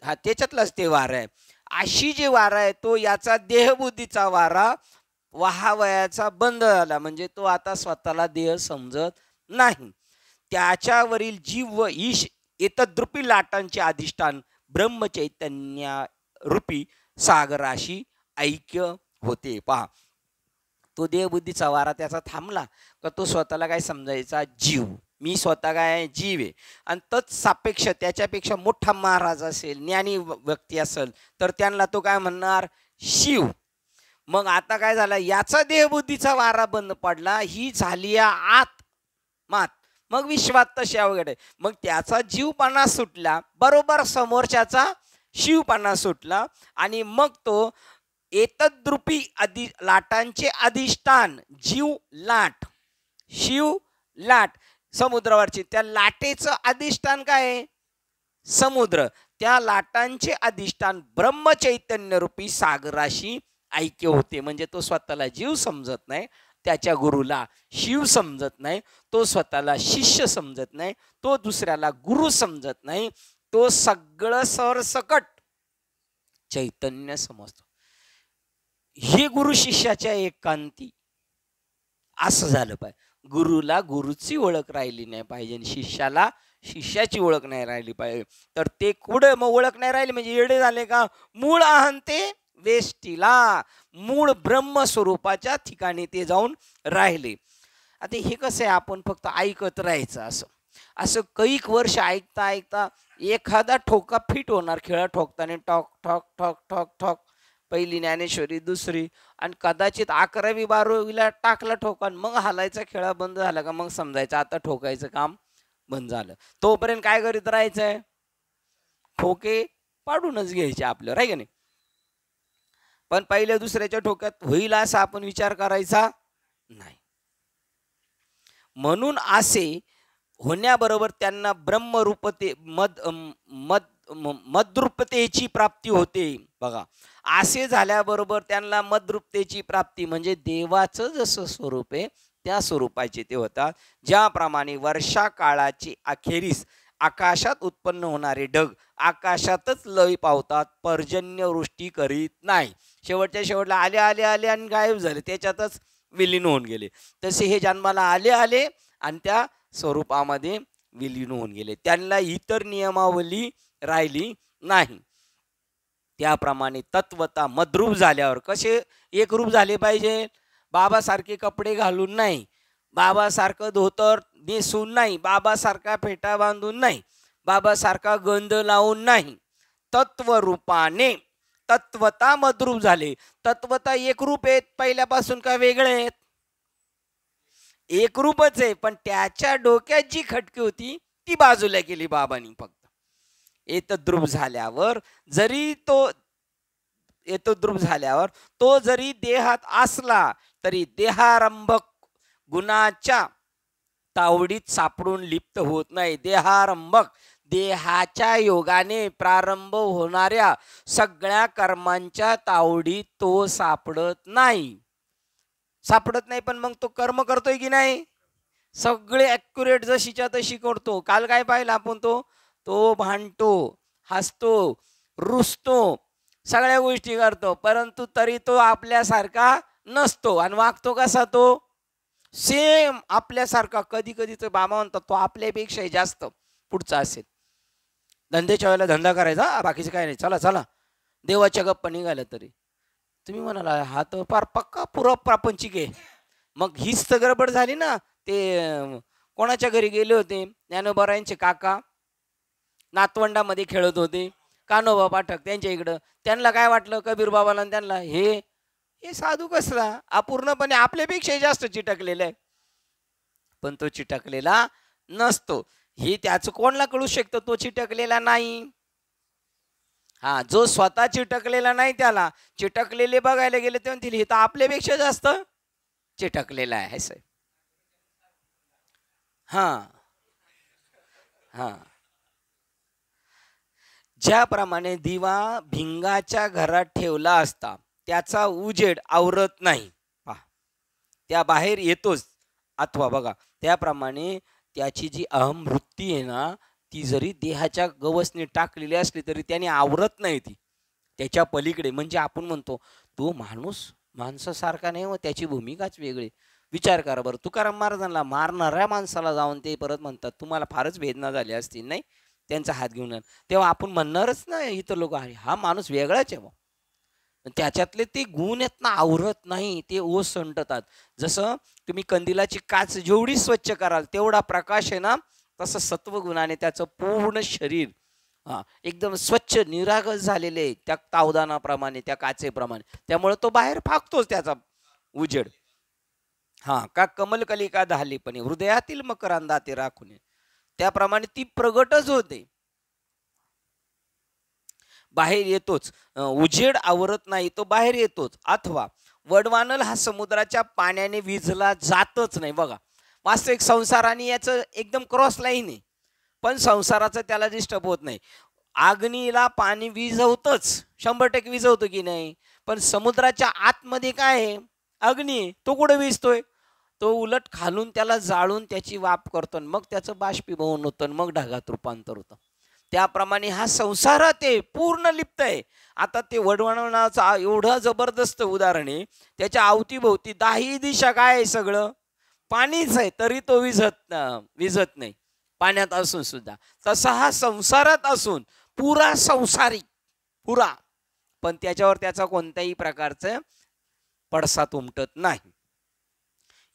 हा त्याच्यातलाच ते वारा आहे. अशी जे वारा आहे तो याचा देहबुद्धीचा वारा वाहावयाचा बंद झाला, म्हणजे तो आता स्वतःला देह समजत नाही. त्याच्यावरील जीव व ईश एतद्रूपी लाटांचे अधिष्ठान ब्रह्मचैतन्या रूपी सागराशी ऐक्य होते. पहा, तो देहबुद्धीचा वारा त्याचा थांबला का तो स्वतःला काय समजायचा, जीव. मी स्वतः काय जीव आहे. आणि तच सापेक्ष त्याच्यापेक्षा मोठा महाराज असेल, ज्ञानी व्यक्ती असेल, तर त्यांना तो काय म्हणणार, शिव. मग आता काय झालं, याचा देहबुद्धीचा वारा बंद पडला, ही झाली आत मात. मग विश्वात तशी अवघड आहे. मग त्याचा जीवपणा सुटला, बरोबर समोरच्याचा शिवपणा सुटला, आणि मग तो एतद्रूपी लाटांचे अधिष्ठान जीव लाट, शिव लाट, समुद्रावरची त्या लाटेचं अधिष्ठान काय आहे, समुद्र. त्या लाटांचे अधिष्ठान ब्रह्मचैतन्य रूपी सागराशी ऐक्य होते. म्हणजे तो स्वतःला जीव समजत नाही, त्याच्या गुरुला शिव समजत नाही, तो स्वतःला शिष्य समजत नाही, तो दुसऱ्याला गुरु समजत नाही, तो सगळं सरसकट चैतन्य समजतो. हे गुरु शिष्याच्या एकांती असं झालं पाहिजे. गुरुला गुरुची ओळख राहिली नाही पाहिजे, शिष्याला शिष्याची ओळख नाही राहिली पाहिजे. तर ते कुठे मग ओळख नाही राहिली म्हणजे येडे झाले का, मूळ अहंते वेष्टीला, मूळ ब्रह्मस्वरूपाच्या ठिकाणी ते जाऊन राहिले. आता हे कसं आहे, आपण फक्त ऐकत राहायचं, असं असं कैक वर्ष ऐकता ऐकता एखादा ठोका फिट होणार. खेळा ठोकताना ठॉक ठॉक ठॉक ठॉक ठॉक, पहिली ज्ञानेश्वरी, दुसरी, आणि कदाचित 11वी 12वीला टाकला ठोका, मग हालायचा खेळा बंद झाला का मग समजायचं आता ठोकायचं काम बंद झालं. तोपर्यंत काय करीत राहायचंय, ठोके पाडूनच घ्यायचे आपल्यावर, आहे का नाही. पण पहिल्या दुसऱ्याच्या ठोक्यात होईल असा आपण विचार करायचा नाही. म्हणून असे होण्याबरोबर त्यांना ब्रह्मरूपते मद्रूपतेची प्राप्ती होते. बघा, असे झाल्याबरोबर त्यांना मद्रूपतेची प्राप्ती म्हणजे देवाचं जसं स्वरूप आहे त्या स्वरूपाचे ते होतात. ज्याप्रमाणे वर्षा काळाची अखेरीस आकाशात उत्पन्न होणारे ढग आकाशातच लय पावतात, पर्जन्यवृष्टी करीत नाही. शेवटच्या शेवटला आले आले आले आणि गायब झाले, त्याच्यातच विलीन होऊन गेले. तसे हे जन्माला आले आले आणि त्या स्वरूपामध्ये विलीन होऊन गेले, त्यांना इतर नियमावली राहिली नाही. त्याप्रमाणे तत्वता मद्रूप झाल्यावर कसे एकरूप झाले पाहिजे, बाबासारखे कपडे घालून नाही, बाबासारखं धोतर नेसून नाही, बाबासारखा फेटा बांधून नाही, बाबासारखा गंध लावून नाही, तत्वरूपाने तत्वता मद्रूप झाले. तत्वता एकरूप आहेत पहिल्यापासून का वेगळे आहेत, एकरूपच आहे, पण त्याच्या डोक्यात जी खटकी होती ती बाजूला केली बाबांनी. फक्त एतद्रूप झाल्यावर जरी तो जरी देहात असला तरी देहारंभक गुणाच्या तावडीत सापडून लिप्त होत नाही. देहारंभक देहाच्या योगाने प्रारंभ होणाऱ्या सगळ्या कर्मांच्या तावडीत तो सापडत नाही. पण मग तो कर्म करतोय की नाही, सगळे ॲक्युरेट जशीच्या तशी करतो. काल काय पाहिलं आपण, तो भांडतो, हसतो, रुसतो, सगळ्या गोष्टी करतो, परंतु तरी तो आपल्यासारखा नसतो. आणि वागतो कसा, तो सेम आपल्यासारखा. कधी कधी तर बाबा म्हणतात तो आपल्यापेक्षा जास्त पुढचा असेल. धंद्याच्या वेळेला धंदा करायचा, बाकीचं काय नाही, चला चला देवाच्या गप्पा निघाल्या तरी तुम्ही म्हणाला हा तर फार पक्का पुरा प्रापंचिक आहे. मग हीच तर गडबड झाली ना. ते कोणाच्या घरी गेले होते, ज्ञानोबारायांचे काका नातवंडामध्ये खेळत होते, कान्होबा पाठक त्यांच्या इकडं. त्यांना काय वाटलं, कबीर बाबाला त्यांना, हे साधू कसला अपूर्णपणे आपल्यापेक्षा जास्त चिटकलेला आहे. पण तो चिटकलेला नसतो, हे त्याचं कोणाला कळू शकतं, तो चिटकलेला नाही. हा, जो स्वतः चिटकलेला नाही त्याला चिटकलेले बघायला गेले तेव्हा म्हणतील हे तर आपल्यापेक्षा जास्त चिटकलेला आहे साहेब. हा हा ज्याप्रमाणे दिवा भिंगाच्या घरात ठेवला असता त्याचा उजेड आवरत नाही, पहा त्या बाहेर येतोच. अथवा बघा त्याप्रमाणे त्याची जी अहम वृत्ती आहे ना ती जरी देहाच्या गवसने टाकलेली असली तरी त्याने आवरत नाही ती त्याच्या पलीकडे. म्हणजे आपण म्हणतो तो माणूस माणसासारखा नाही, व त्याची भूमिकाच वेगळी. विचार करा बरं, तुकाराम महाराजांना मारणाऱ्या माणसाला जाऊन ते परत म्हणतात तुम्हाला फारच वेदना झाली असतील नाही त्यांचा हात घेऊन, तेव्हा आपण म्हणणारच नाही इतर लोक अरे हा माणूस वेगळाच आहे. त्याच्यातले ते गुण आहेत ना, आवरत नाही, ते ओसंडतात. जसं तुम्ही कंदिलाची काच जेवढी स्वच्छ कराल तेवढा प्रकाश आहे ना, तसं सत्वगुणाने त्याचं पूर्ण शरीर एकदम स्वच्छ निरागस झालेले त्या तावदानाप्रमाणे, त्या काचेप्रमाणे. त्यामुळे तो बाहेर फाकतोच त्याचा उजेड. का कमलकलिका धालीपणे हृदयातील मकरांदाते राखून, त्याप्रमाणे ती प्रगटच होते, बाहेर येतोच. उजेड आवरत नाही, तो बाहेर येतोच. अथवा वडवानल हा समुद्राच्या पाण्याने विझला जातच नाही. बघा, वास्तविक संसाराने याचं एकदम क्रॉस लाईन आहे, पण संसाराचं त्याला डिस्टर्ब होत नाही. अग्नीला पाणी विझवतच, 100% विझवतो की नाही, पण समुद्राच्या आतमध्ये काय आहे, अग्नी, तो कुठे विझतोय, तो उलट खालून त्याला जाळून त्याची वाफ करतो, मग त्याचं बाष्पीभवन होतं, मग ढगात रूपांतर होतं. त्याप्रमाणे हा संसार ते पूर्ण लिप्त आहे. आता ते वडवणाचं एवढं जबरदस्त उदाहरण आहे, त्याच्या अवतीभोवती 10 दिशा काय आहे, सगळं पाणीच आहे, तरी तो विझत नाही पाण्यात असून सुद्धा. तसा हा संसारात असून पुरा संसारिक पुरा, पण त्याच्यावर त्याचा कोणत्याही प्रकारचं पडसाद उमटत नाही.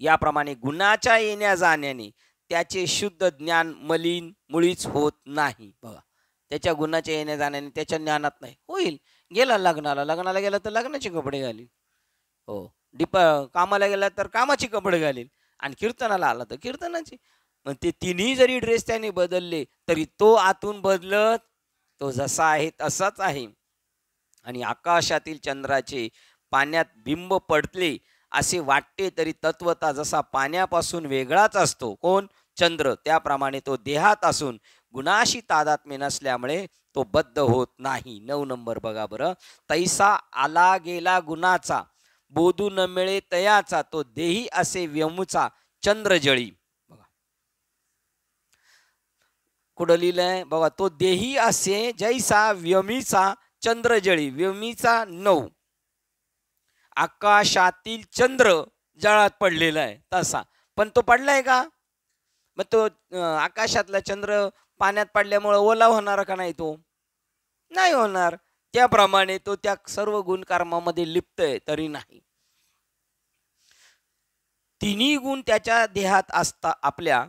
याप्रमाणे गुणाच्या येण्या जाण्याने त्याचे शुद्ध ज्ञान मलिन मुळीच होत नाही. बघा, त्याच्या गुणाच्या येण्या जाण्याने त्याच्या ज्ञानात नाही होईल. गेला लग्नाला गेला तर लग्नाचे कपडे घालील, कामाला गेला तर कामाची कपडे घालील, आणि कीर्तनाला आला तर कीर्तनाची. मग ते तिन्ही जरी ड्रेस त्याने बदलले तरी तो आतून बदलत, तो जसा आहे तसाच आहे. आणि आकाशातील चंद्राचे पाण्यात बिंब पडले असे वाटते तरी तत्वता जसा पाण्यापासून वेगळाच असतो कोण, चंद्र, त्याप्रमाणे तो देहात असून गुणाशी तादात्म्य नसल्यामुळे तो बद्ध होत नाही. 9 नंबर बघा बरं. तैसा आला गेला गुणाचा, बोधू न मिळे तयाचा, तो देही असे व्यमूचा चंद्रजळी. बघा कुठं लिहिलंय बघा, तो देही असे जैसा व्यमीचा चंद्रजळी. व्यमीचा 9, आकाशातील चंद्र जळात पडलेला आहे तसा. पण तो पडलाय का, मग तो आकाशातला चंद्र पाण्यात पडल्यामुळे ओला होणार का नाही, तो नाही होणार. त्याप्रमाणे तो त्या सर्व गुणकर्मामध्ये लिप्त आहे तरी नाही. तिन्ही गुण त्याच्या देहात असता आपल्या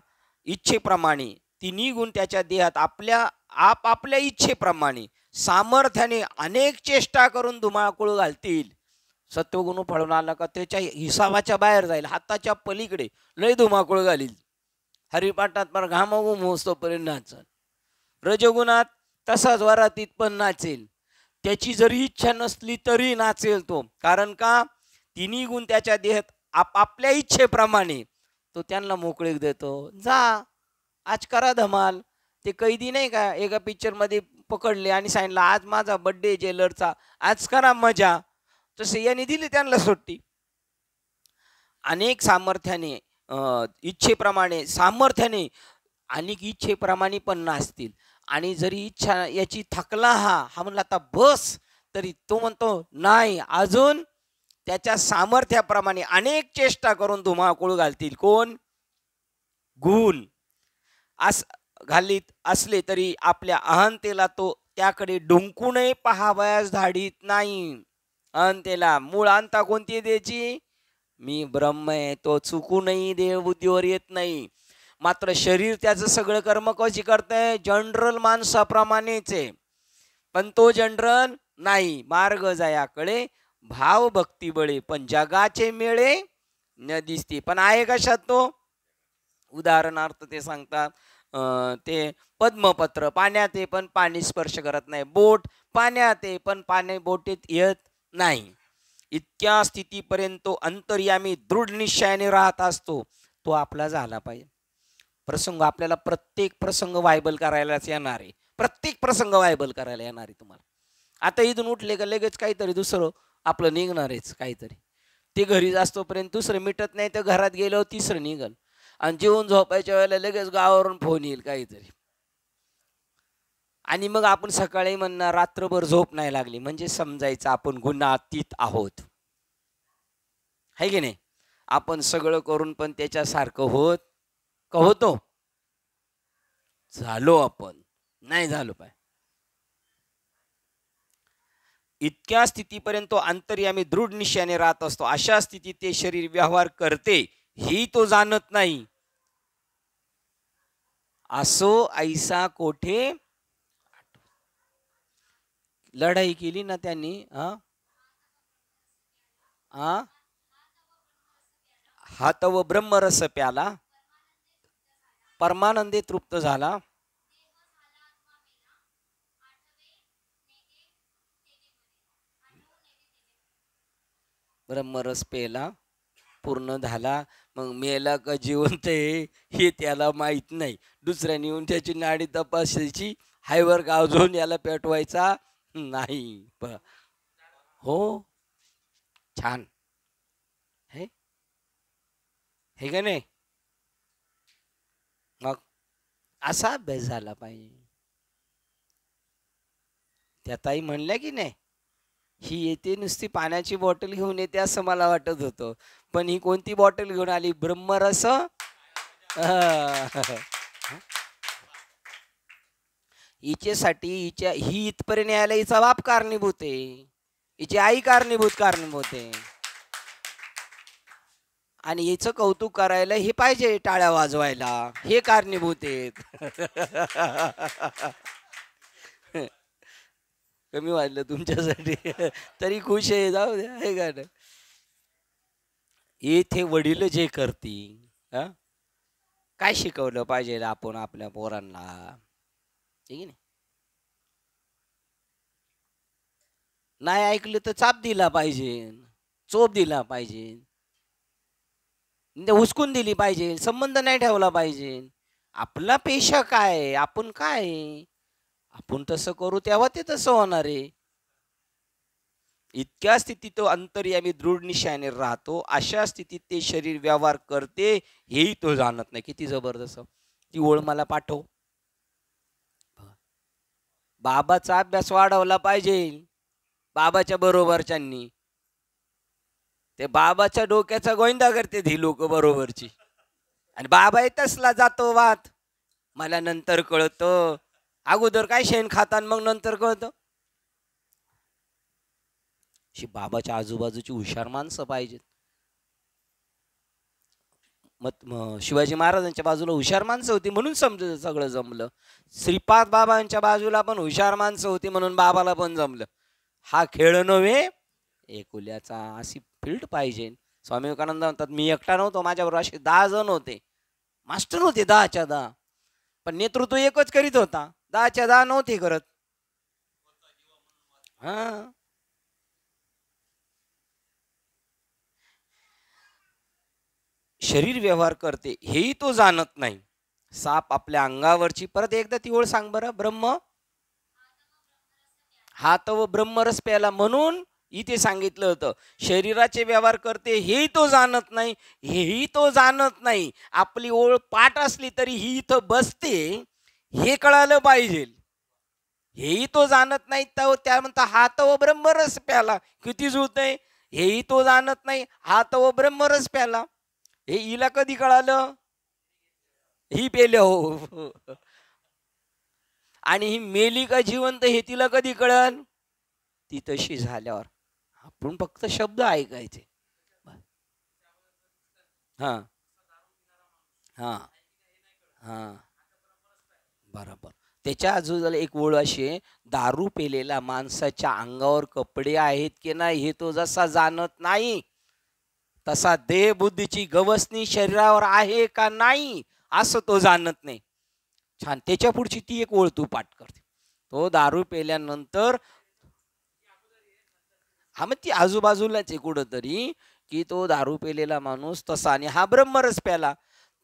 इच्छेप्रमाणे, तिन्ही गुण त्याच्या देहात आपल्या इच्छेप्रमाणे सामर्थ्याने अनेक चेष्टा करून धुमाकूळ घालतील. सत्वगुण पळून आला का त्याच्या हिसाबाच्या बाहेर जाईल, हाताच्या पलीकडे लय धुमाकूळ घालील. हरिपाठात पर घामागुम होतोपर्यंत नाचल. रजगुणात तसाच वरातीत पण नाचेल, त्याची जरी इच्छा नसली तरी नाचेल तो. कारण का, तिन्ही गुण त्याच्या देहात आपल्या इच्छेप्रमाणे तो त्यांना मोकळीक देतो. जा आज करा धमाल. ते कैदी नाही का, एका पिक्चरमध्ये पकडले आणि सांगितलं आज माझा बर्थडे जेलरचा, आज करा मजा. तसे याने दिली त्यांना सुट्टी. अनेक सामर्थ्याने इच्छेप्रमाणे सामर्थ्याने अनेक इच्छेप्रमाणे पण नाचतील. आणि जरी इच्छा याची थकला हा म्हणला आता बस, तरी तो म्हणतो नाही, अजून त्याच्या सामर्थ्याप्रमाणे अनेक चेष्टा करून धुमाकूळ घालतील कोण, गुण. घालीत असले तरी आपल्या अहंतेला तो त्याकडे डुंकूनही पाहावयास धाडीत नाही. अहंतेला मूळ अंता कोणती द्यायची, मी ब्रह्म आहे, तो चुकूनही देह बुद्धीवर येत नाही. मात्र शरीर त्याचं सगळं कर्म कशी करतंय, जनरल माणसाप्रमाणेच आहे, पण तो जनरल नाही. मार्ग जयाकडे भाव भक्ती बळे, पण जगाचे मेळे न दिसते. पण आहे कशात तो, उदाहरणार्थ ते सांगतात ते पद्मपत्र पाण्यात आहे पण पाणी स्पर्श करत नाही, बोट पाण्यात आहे पण पाणी बोटीत येत नाही. इतक्या स्थितीपर्यंत तो अंतर्यामी दृढ निश्चयाने राहत असतो. तो आपला झाला पाहिजे. प्रसंग आपल्याला प्रत्येक प्रसंग वायबल करायलाच येणार आहे, प्रत्येक प्रसंग वायबल करायला येणार आहे तुम्हाला. आता इथून उठले का लगेच काहीतरी दुसरं आपलं निघणारच काहीतरी. ते घरी असतोपर्यंत दुसरं मिटत नाही, तर घरात गेल्यावर तिसरं निघल. आणि जेवून झोपायच्या वेळेला लगेच गावावरून फोन येईल काहीतरी. आणि मग आपण सकाळी म्हणणार रात्रभर झोप नाही लागली, म्हणजे समजायचं आपण गुणातीत आहोत, है की नाही? आपण सगळं करून पण त्याच्यासारखं होत का होतो? झालो आपण, नाही झालो पाय. इतक्या स्थितीपर्यंत तो अंतर्यामी दृढ निश्चयाने राहत असतो. अशा स्थितीत ते शरीर व्यवहार करते ही तो जाणत नाही. असो ऐसा कोठे लढाई केली ना त्यांनी, हात व ब्रह्मरस प्याला, परमानंदे तृप्त झाला, ब्रह्मरस पेला, पूर्ण झाला. मग मेला का जिवंत आहे हे त्याला माहीत नाही. दुसऱ्याने येऊन त्याची नाडी तपासायची, हायवर गावजून याला पेटवायचा नाही. हो, छान हे हे का नाही? मग असा अभ्यास झाला पाहिजे. त्या ताई म्हणल्या की नाही, ही येते नुसती पाण्याची बॉटल घेऊन येते असं मला वाटत होतं, पण ही कोणती बॉटल घेऊन आली? ब्रह्मरस. हिच्यासाठी ही इथपर्यंत यायला हिचा बाप कारणीभूत आहे, हिची आई कारणीभूत आहे. आणि हिचं कौतुक करायला हे पाहिजे, टाळ्या वाजवायला, हे कारणीभूत आहेत. कमी वाजलं तुमच्यासाठी तरी खुश आहे, जाऊ द्या, हे गाणं. येथे वडील जे करतील, काय शिकवलं पाहिजे आपण आपल्या पोरांना, ठीक आहे? नाही ऐकलं तर चाप दिला पाहिजे, चोप दिला पाहिजे, हुसकून दिली पाहिजे, संबंध नाही ठेवला पाहिजे. आपला पेशा काय, आपण काय, आपण तसं करू तेव्हा ते तसं होणार आहे. इतक्या स्थितीत तो अंतर्यामी दृढ निश्चयाने राहतो. अशा स्थितीत ते शरीर व्यवहार करते हेही तो जाणत नाही. किती जबरदस्त. ती ओळ मला पाठव. बाबाचा अभ्यास वाढवला पाहिजे, बाबाच्या बरोबरच्यांनी. ते बाबाच्या डोक्याचा गोंदा करते ही लोक बरोबरची, आणि बाबा तसला जातो वात. मला नंतर कळतं, अगोदर काय शेण खातात मग नंतर कळतं. बाबाच्या आजूबाजूची हुशार माणसं पाहिजेत. मग शिवाजी महाराजांच्या बाजूला हुशार माणसं होती म्हणून समजलं, सगळं जमलं. श्रीपाद बाबांच्या बाजूला पण हुशार माणसं होती म्हणून बाबाला पण जमलं. हा खेळ नव्हे एकुल्याचा, अशी फील्ड पाहिजे. स्वामी विवेकानंद म्हणतात, मी एकटा नव्हतो, माझ्याबरोबर असे 10 जण होते, मास्टर होते 10च्या 10, पण नेतृत्व एकच करीत होता, 10च्या 10 नव्हते करत. शरीर व्यवहार करते हेही तो जाणत नाही. साप आपल्या अंगावरची, परत एकदा ती ओळ सांग बरं. हात व ब्रह्मरस प्याला, म्हणून इथे सांगितलं होतं शरीराचे व्यवहार करते हेही तो जाणत नाही, हेही तो जाणत नाही. आपली ओळ पाठ असली तरी ही इथं बसते हे कळालं पाहिजे, हेही तो जाणत नाही. त्या म्हणता हात व ब्रह्मरस प्याला, किती जुळतंय, हेही तो जाणत नाही, हात व ब्रह्मरस प्याला. हे हिला कधी कळालं? ही पेले हो. आणि ही मेली का जिवंत हे तिला कधी कळल? ती तशी झाल्यावर. आपण फक्त शब्द ऐकायचे. हा हा हा बरोबर. त्याच्या आजूबाजूला एक ओळ अशी आहे, दारू पेलेल्या माणसाच्या अंगावर कपडे आहेत की नाही हे तो जसा जाणत नाही, तसा देह बुद्धीची गवसणी शरीरावर आहे का नाही असं तो जाणत नाही. छान. त्याच्या पुढची ती एक ओळ तू पाठ करते. तो दारू पेल्यानंतर, हा मग ती आजूबाजूलाच आहे कुठंतरी, की तो दारू पेलेला माणूस तसा, आणि हा ब्रह्मरस प्याला,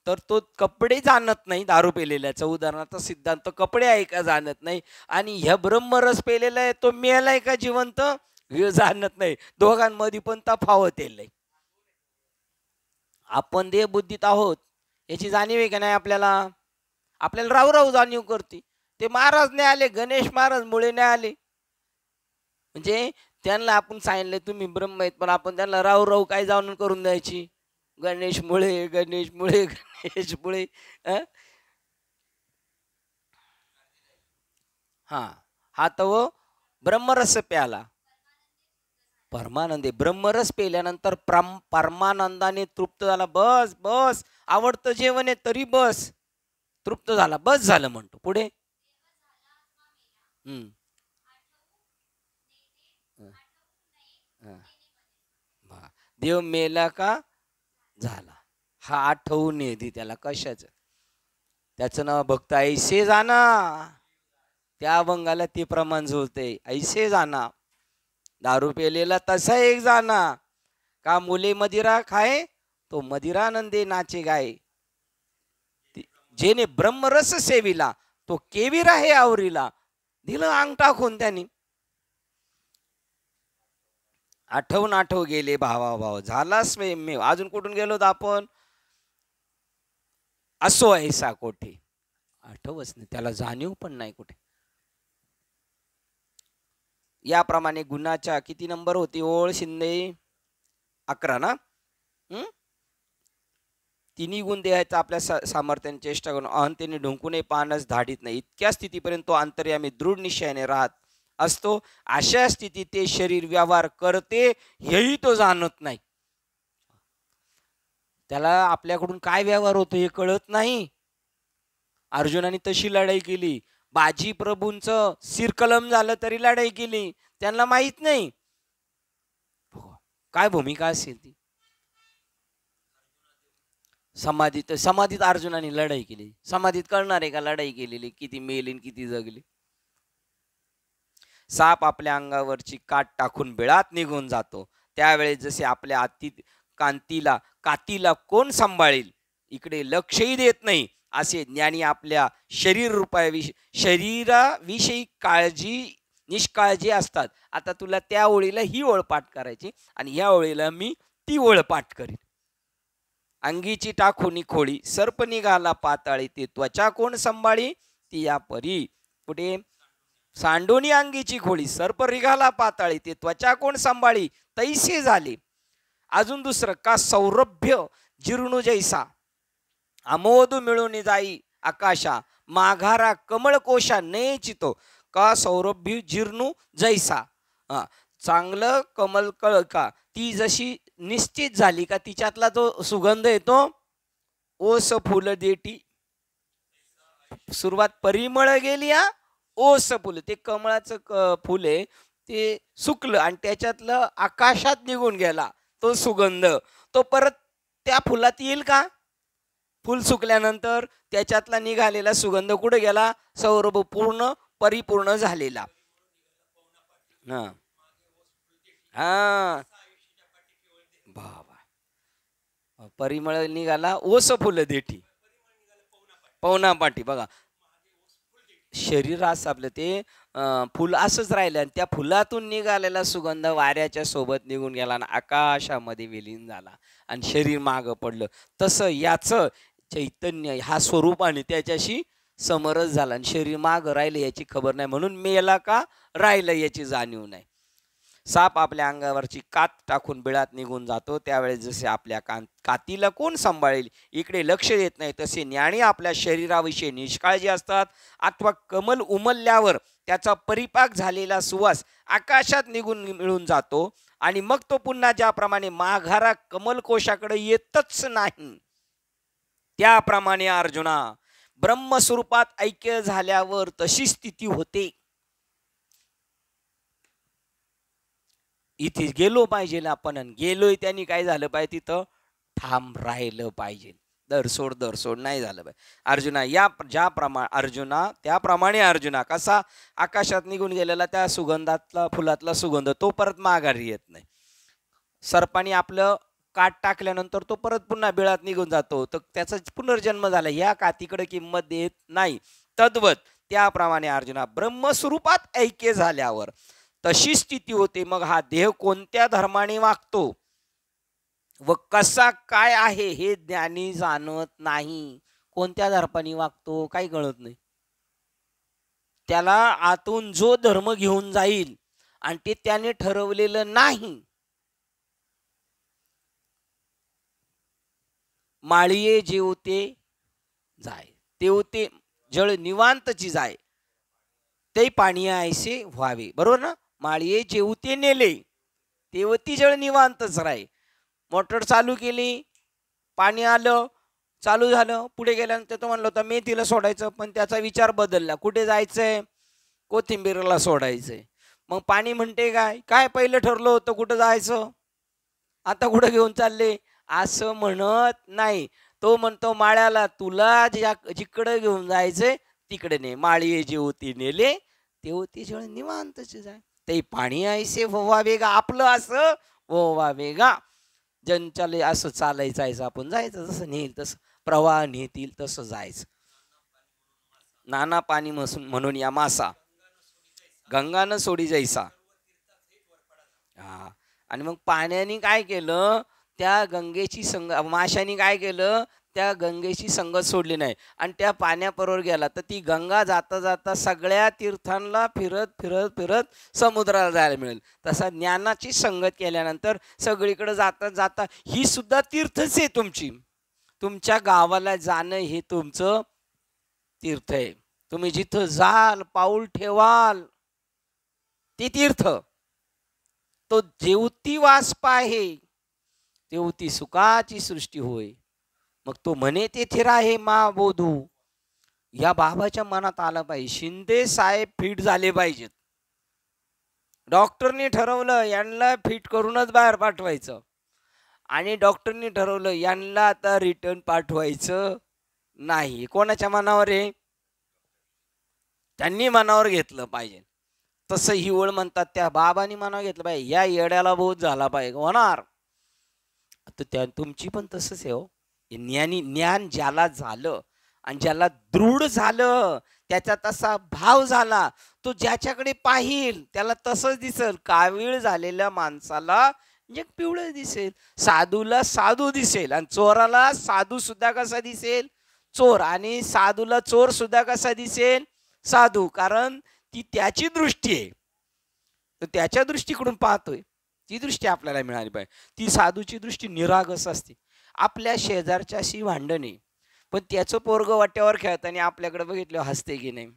तर तो कपडे जाणत नाही. दारू पेलेल्याचा उदाहरणार्थ सिद्धांत कपडे आहे का जाणत नाही, आणि ह्या ब्रह्मरस पेलेला आहे तो मेलाय का जिवंत हे जाणत नाही. दोघांमध्ये पण तफावत आहे. आपण देह बुद्धीत आहोत याची जाणीव आहे का नाही आपल्याला? आपल्याला राहू राहू जाणीव करते. ते महाराज नाही आले, गणेश महाराज मुळे नाही आले. म्हणजे त्यांना आपण सांगितलं तुम्ही ब्रह्म आहेत, पण आपण त्यांना राहू राहू काय जाऊन करून द्यायची, गणेश मुळे गणेश मुळे गणेश मुळे. हा हा तव ब्रह्मरस प्याला. परमानंदे ब्रह्मरस पेल्यानंतर परमानंदाने तृप्त झाला. बस बस, आवडतं जेवण आहे तरी बस, तृप्त झाला, बस झालं म्हणतो. पुढे हम्म देव मेला का झाला, हा आठवून येते त्याला. कशाच? त्याचं नाव भक्त ऐसे जाना. त्या अभंगाला ते प्रमाण जुळते. ऐसे जाना, दारू पेलेला तसा एक जाना, का मुले मदिरा खाए तो मदिरानंदे नाचे गाय. जेने ब्रह्मरस सेविला तो केवी राहे आवरीला. दिलं अंग टाकून त्यांनी. आठवून आठव गेले भावा भाव, झाला स्वयंमेव. अजून कुठून गेलो होतो आपण? असो ऐसा कोठे, आठवच नाही, त्याला जाणीव पण नाही कुठे. याप्रमाणे गुणाच्या किती नंबर होती ओळ शिंदे? 11 ना. तिन्ही गुण द्यायचा आपल्या सामर्थ्याने चेष्टा करून अहंतेने ढुंकूनही पाहण्यास धाडीत नाही. इतक्या स्थितीपर्यंत तो अंतर्यामी दृढ निश्चयाने राहत असतो. अशा स्थितीत ते शरीर व्यवहार करते हेही तो जाणत नाही. त्याला आपल्याकडून काय व्यवहार होतो हे कळत नाही. अर्जुनाने तशी लढाई केली. बाजी प्रभूंचं सिरकलम झालं तरी लढाई केली. त्यांना माहित नाही काय भूमिका असेल ती. समाधीत अर्जुनाने लढाई केली. समाधीत कळणार आहे का लढाई केलेली, किती मेली किती जगली. साप आपल्या अंगावरची काट टाकून बिळात निघून जातो. त्यावेळेस जसे आपल्या कातीला कोण सांभाळेल इकडे लक्षही देत नाही, असे ज्ञानी आपल्या शरीराविषयी निष्काळजी असतात. आता तुला त्या ओळीला ही ओळ पाठ करायची आणि या ओळीला मी ती ओळ पाठ करीन. अंगीची टाकूनी खोळी सर्प निघाला पाताळी, ते त्वचा कोण सांभाळी ती या परी. कुठे? सांडोनी अंगीची खोळी सर्प निघाला पाताळी, ते त्वचा कोण सांभाळी तैसे झाले. अजून दुसरं, का सौरभ्य जिरणू जैसा अमोद मिळून जाई आकाशा, माघारा कमळ कोशा नेचितो. का सौरभ्य जिरणू जैसा, चांगलं कमल कळ का ती जशी निश्चित झाली का तिच्यातला जो सुगंध येतो, ओस फुल देठी. सुरुवात परिमळ गेली, ओस फुल ते कमळाचं फुल आहे ते सुकलं आणि त्याच्यातलं आकाशात निघून गेला तो सुगंध. तो परत त्या फुलात येईल का? फुल सुकल्यानंतर त्याच्यातला निघालेला सुगंध कुठे गेला? सौरभ पूर्ण परिपूर्ण झालेला. परिमळ निघाला ओस फुल देठी पवना पाठी. बघा शरीर असं आपलं ते फुल असंच राहिलं आणि त्या फुलातून निघालेला सुगंध वाऱ्याच्या सोबत निघून गेला आणि आकाशामध्ये विलीन झाला आणि शरीर मागं पडलं. तसं याचं चैतन्य ह्या स्वरूपाने त्याच्याशी समरस झाला आणि शरीर मागं राहिलं याची खबर नाही, म्हणून मेला का राहिलं याची जाणीव नाही. साप आपल्या अंगावरची कात टाकून बिळात निघून जातो. त्यावेळेस जसे आपल्या कातीला कोण सांभाळेल इकडे लक्ष देत नाही, तसे ज्ञानी आपल्या शरीराविषयी निष्काळजी असतात. अथवा कमल उमलल्यावर त्याचा परिपाक झालेला सुवास आकाशात निघून मिळून जातो आणि मग तो पुन्हा ज्याप्रमाणे माघारा कमलकोशाकडे येतच नाही, त्याप्रमाणे अर्जुना ब्रह्मस्वरूपात ऐक्य झाल्यावर तशी स्थिती होते. इथे गेलो पाहिजे आपण, गेलोय त्यांनी काय झालं पाहिजे? तिथं ठाम राहिलं पाहिजे. दरसोड नाही झालं पाहिजे. त्याप्रमाणे अर्जुना कसा आकाशात निघून गेलेला त्या सुगंधातला फुलातला सुगंध तो परत माघारी येत नाही. सर्पाने आपलं काट टाकल्यानंतर तो परत पुन्हा बिळात निघून जातो, तर त्याचा पुनर्जन्म झाला. या कातीकडे किंमत देत नाही. तद्वत त्याप्रमाणे अर्जुना ब्रह्मस्वरूपात ऐक्य झाल्यावर तशी स्थिती होते. मग हा देह कोणत्या धर्माने वागतो व कसा काय आहे हे ज्ञानी जाणत नाही. कोणत्या धर्माने वागतो काही कळत नाही. त्याला आतून जो धर्म घेऊन जाईल आणि ते त्याने ठरवलेलं नाही, माळिये जेवते जाय तेवते जळ निवांतची जाय ते पाणी ऐसे व्हावे. बरोबर ना? माळिये जेवते नेले तेवती जळ निवांतच राय. मोटर चालू केली, पाणी आलं, चालू झालं, पुढे गेल्यानंतर तो म्हणलं होतं मेथीला सोडायचं, पण त्याचा विचार बदलला. कुठे जायचंय? कोथिंबीरला सोडायचंय. मग पाणी म्हणते काय काय पहिलं ठरलं होतं कुठं जायचं, आता कुठं घेऊन चालले असं म्हणत नाही. तो म्हणतो माळ्याला तुला जिकडं घेऊन जायचंय तिकडे ने. माळी जेवती नेले तेवती जळ निवांतच जाय ते पाणी ऐसे व्हावे गा. आपलं असं व्हावे गा. जनचाले असं चालायचं, आपण जायचं जसं नेईल तसं, प्रवाह नेतील तसं जायचं. नाना पाणी म्हणून या मासा गंगानं सोडी जायचा. हा. आणि मग पाण्याने काय केलं, त्या गंगेची माशाने काय केलं, त्या गंगेची संगत सोडली नाही आणि त्या पाण्याबरोबर गेला. तर ती गंगा जाता जाता सगळ्या तीर्थांना फिरत फिरत फिरत समुद्राला जायला मिळेल. तसा ज्ञानाची संगत केल्यानंतर सगळीकडे जाता जाता ही सुद्धा तीर्थच आहे तुमची. तुमच्या गावाला जाणं हे तुमचं तीर्थ आहे. तुम्ही जिथं जाल, पाऊल ठेवाल ते तीर्थ. तो जेवती वास पाहे तेवती सुखाची सृष्टी होय. मग तो म्हणे तेथे राहे मा बोधू. या बाबाच्या मनात आलं पाहिजे. शिंदे साहेब फिट झाले पाहिजेत. डॉक्टरनी ठरवलं यांना फिट करूनच बाहेर पाठवायचं आणि डॉक्टरनी ठरवलं यांना आता रिटर्न पाठवायचं नाही. कोणाच्या मनावर आहे? त्यांनी मनावर घेतलं पाहिजे. तसं ही ओळ म्हणतात त्या बाबांनी मनावर घेतलं पाहिजे. या येड्याला बोध झाला पाहिजे होणार. तर त्या तुमची पण तसंच आहे हो. ज्ञान ज्याला झालं आणि ज्याला दृढ झालं, त्याचा तसा भाव झाला, तो ज्याच्याकडे पाहिल त्याला तसंच दिसेल. कावीळ झालेल्या माणसाला जग पिवळं दिसेल, साधूला साधू दिसेल आणि चोराला साधू सुद्धा कसा दिसेल? चोर. आणि साधूला चोर सुद्धा कसा दिसेल? साधू. कारण ती त्याची दृष्टी आहे, तर त्याच्या दृष्टीकडून पाहतोय. ती दृष्टी आपल्याला मिळाली पाहिजे. ती साधूची दृष्टी निरागस असते. आपल्या शेजारच्याशी भांडणे, पण त्याचं पोरगं वाट्यावर खेळताना आपल्याकडे बघितलं हसते की नाही,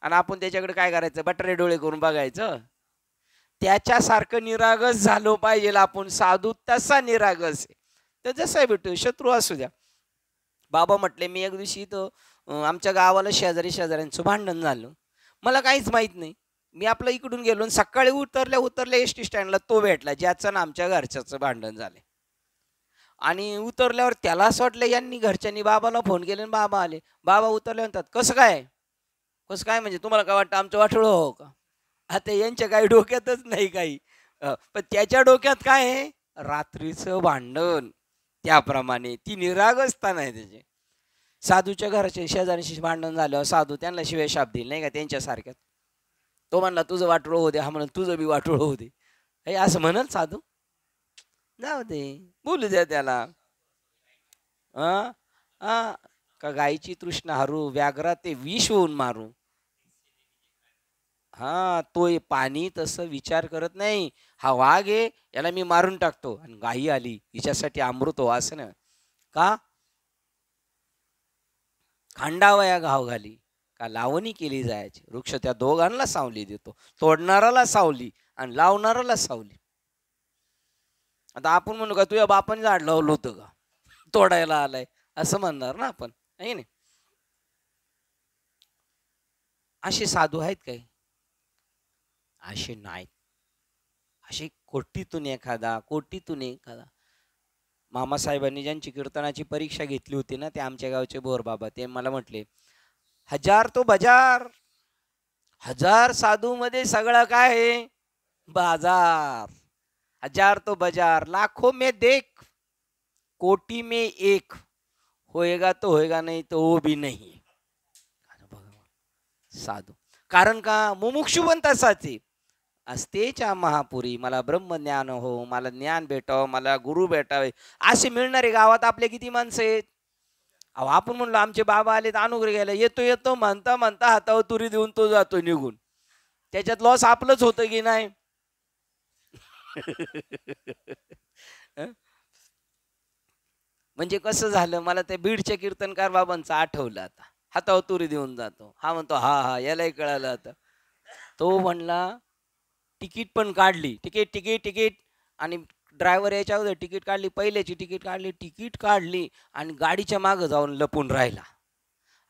आणि आपण त्याच्याकडे काय करायचं? बटरे डोळे करून बघायचं. त्याच्यासारखं निरागस झालो पाहिजे आपण. साधू तसा निरागस आहे. तर जसा भेटू शत्रू असू द्या. बाबा म्हटले मी एक दिवशी तो आमच्या गावाला शेजाऱ्यांचं भांडण झालं. मला काहीच माहित नाही. मी आपलं इकडून गेलो आणि सकाळी उतरल्या एस टी स्टँडला तो भेटला ज्याचं ना आमच्या घरच्याचं भांडण झाले. आणि उतरल्यावर त्याला असं वाटलं यांनी घरच्यांनी बाबाला फोन केले आणि बाबा आले. बाबा उतरले म्हणतात कसं काय म्हणजे तुम्हाला काय वाटतं आमचं वाटोळं हो का? आता यांच्या काही डोक्यातच नाही काही. पण त्याच्या डोक्यात काय आहे? रात्रीचं भांडण. त्याप्रमाणे ती निरागसता नाही त्याची. साधूच्या घराचे शेजाऱ्यांशी भांडण झालं, साधू त्यांना शिवाय शाप दिली नाही का त्यांच्यासारख्यात. तो म्हणला तुझं वाटोळं होते, हा म्हणून तुझं बी वाटोळं होते. हे असं म्हणल साधू? जाऊ दे, बोलू द्या त्याला. का गायीची तृष्णा हरू, व्याघ्रा ते विष होऊन मारू. हा, तो पाणी तसं विचार करत नाही. हा वाघ आहे, याला मी मारून टाकतो, आणि गायी आली हिच्यासाठी अमृत हो असं ना. का खांडावया घाव घाली, का लावणी केली जायची. वृक्ष त्या दोघांना सावली देतो, तोडणाराला सावली आणि लावणाराला सावली. आता आपण म्हणू का तुझ्या बापाने झाड लावलं होतं का, तोडायला आलाय असं म्हणणार ना आपण, आहे ना. असे साधू आहेत काय? असे नाहीत. असे कोटीतून एखादा. मामासाहेबांनी ज्यांची कीर्तनाची परीक्षा घेतली होती ना, ते आमच्या गावचे बोर बाबा, ते मला म्हटले 1000 तो बाजार. 1000 साधू मध्ये सगळं काय आहे? बाजार. 1000 तो बाजार, लाखों में देख, कोटी में एक. होएगा तो होएगा, नहीं तो वो भी नहीं. साधू. कारण का? मुमुक्षु पण तसाच आहे. असतेच्या महापुरी, मला ब्रह्मज्ञान हो, मला ज्ञान भेटावं, मला गुरु भेटावे, असे मिळणारे गावात आपले किती माणसं आहेत? अहो आपण म्हणलो आमचे बाबा आले तर अनुग्रह घ्यायला, येतो येतो म्हणता म्हणता हातावर तुरी देऊन तो जातो निघून. त्याच्यात लॉस आपलंच होतं की नाही? म्हणजे कसं झालं, मला ते बीडच्या कीर्तनकार बाबांचं आठवलं आता. हातावर तुरी देऊन जातो, हा म्हणतो हा हा यालाही कळालं आता. तो म्हणला तिकीट पण काढली, तिकीट तिकीट तिकीट, आणि ड्रायव्हर याच्या अगोदर तिकीट काढली, पहिल्याची तिकीट काढली आणि गाडीच्या मागं जाऊन लपून राहिला.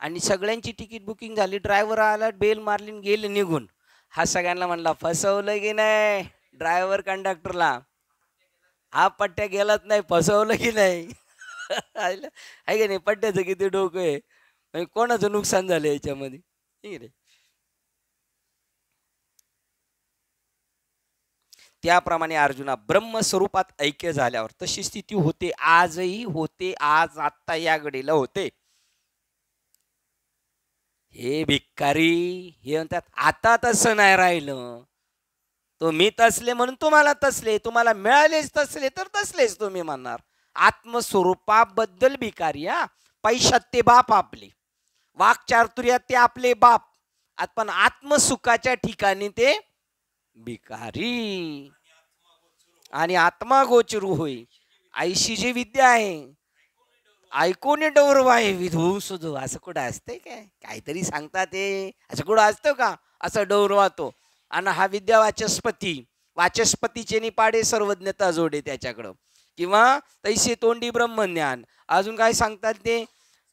आणि सगळ्यांची तिकीट बुकिंग झाली, ड्रायव्हर आला, बेल मारली आणि गेले निघून. हा सगळ्यांना म्हणला फसवलं की नाही ड्रायव्हर कंडक्टरला, हा पट्ट्या गेलाच नाही, फसवलं की नाही. आहे की नाही? पट्ट्याचं किती डोकं आहे, म्हणजे कोणाचं नुकसान झालं याच्यामध्ये, ठीक आहे. त्याप्रमाणे अर्जुना ब्रह्मस्वरूपात ऐक्य झाल्यावर तशी स्थिती होते, आजही होते, आज आत्ता या घडीला होते. हे भिक्कारी हे म्हणतात आता तसं नाही राहिलं, तुम्ही तसले म्हणून तुम्हाला तसले, तुम्हाला मिळालेच तसले तर तसलेच तुम्ही म्हणणार. आत्मस्वरूपाबद्दल भिकारी, हा पैशात ते बाप आपले, वाक्चातुर्यात ते आपले बाप, पण आत्मसुखाच्या ठिकाणी ते भिकारी. आणि आत्मा गोचरू होई, आईशी जी विद्या आहे ऐकून डौरव आहे विधू सुधू. असं कुठं असतंय काय? काहीतरी सांगतात ते, असं कुठं असतं का असं डौरवातो. आणि हा विद्या वाचस्पती, वाचस्पतीचे निपाडे सर्वज्ञता जोडे त्याच्याकडं, किंवा तैसे तोंडी ब्रह्मज्ञान. अजून काय सांगतात ते,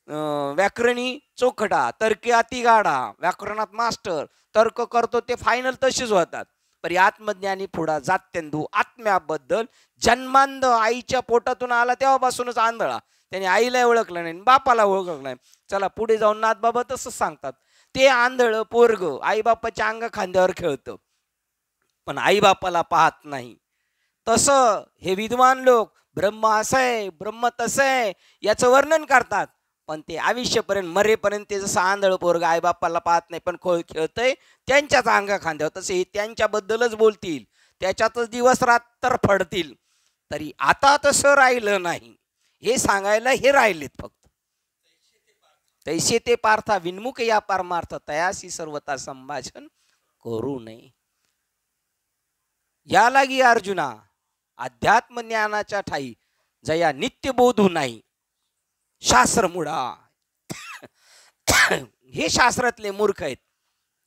व्याकरणी चोखटा, तर्के अतिगाढा, व्याकरणात मास्टर, तर्क करतो ते फायनल तसेच होतात. परी आत्मज्ञानी पुढा जात्यंधू आत्म्याबद्दल जन्मांध, आईच्या पोटातून आला तेव्हापासूनच आंधळा, त्याने आईला ओळखलं नाही, बापाला ओळखलं नाही. चला पुढे जाऊन नाथबाबा तसंच सांगतात, ते आंधळ पोरग आईबापाच्या अंग खांद्यावर खेळतं पण आईबापाला पाहत नाही. तसं हे विद्वान लोक ब्रह्म असं आहे, ब्रह्म तसं आहे याचं वर्णन करतात, पण ते आयुष्यपर्यंत मरेपर्यंत ते जसं आंधळ पोरग आईबापाला पाहत नाही पण खेळतंय त्यांच्याच अंगा खांद्यावर, तसे हे त्यांच्याबद्दलच बोलतील, त्याच्यातच दिवस रात्र फडतील. तरी आता तसं राहिलं नाही, हे सांगायला हे राहिलेत फक्त. तैसे ते पार्था विन्मुख या परमार्थ, तयासी सर्वता संभाषण करू नये. या लागी अर्जुना अध्यात्म ज्ञानाच्या ठाई जया नित्य बोधू नाही शास्त्र मुडा. हे शास्त्रातले मूर्ख आहेत,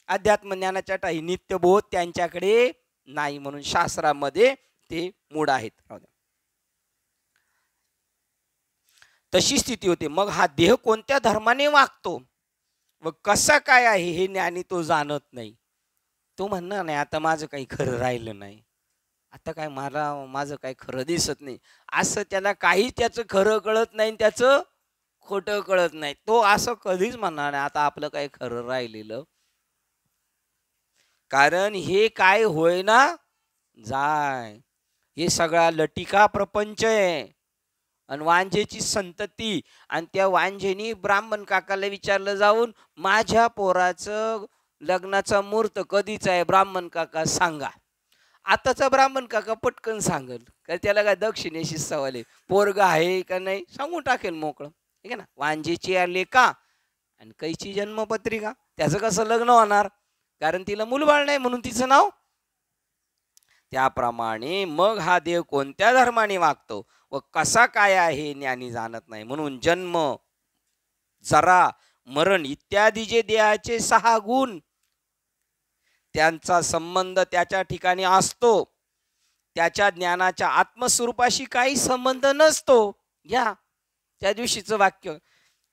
अध्यात्म ज्ञानाच्या ठाई नित्यबोध त्यांच्याकडे नाही, म्हणून शास्त्रामध्ये ते मूढ आहेत. तशी स्थिती होते. मग हा देह कोणत्या धर्माने वागतो व कसा काय आहे हे ज्ञानी तो जाणत नाही. तो म्हणणार नाही आता माझं काही खरं राहिलं नाही, आता काय माझं काही खरं दिसत नाही, असं त्याला काही त्याचं खरं कळत नाही, त्याचं खोटं कळत नाही. तो असं कधीच म्हणणार नाही आता आपलं काही खरं राहिलेलं, कारण हे काय होईना जाय, हे सगळा लटिका प्रपंच आहे आणि वांझेची संतती. आणि त्या वांझेनी ब्राह्मण काकाला विचारलं जाऊन, माझ्या पोराचं लग्नाचा मुहूर्त कधीचा आहे ब्राह्मण काका सांगा. आताचा ब्राह्मण काका पटकन सांगेल, कारण त्याला काय दक्षिणेशी सवाल आहे, पोरग आहे का नाही सांगून टाकेल मोकळं, ठीक आहे ना. वांझेची लेखा आणि कैची जन्मपत्रिका, त्याचं कसं लग्न होणार, कारण तिला मूलबाळ नाही म्हणून तिचं नाव. त्याप्रमाणे मग हा देव कोणत्या धर्माने वागतो व कसा काय आहे ज्ञानी जाणत नाही. म्हणून जन्म, जरा, मरण इत्यादी जे देहाचे 6 गुण त्यांचा संबंध त्याच्या ठिकाणी असतो, त्याच्या ज्ञानाच्या आत्मस्वरूपाशी काही संबंध नसतो. या त्या दिवशीचं वाक्य,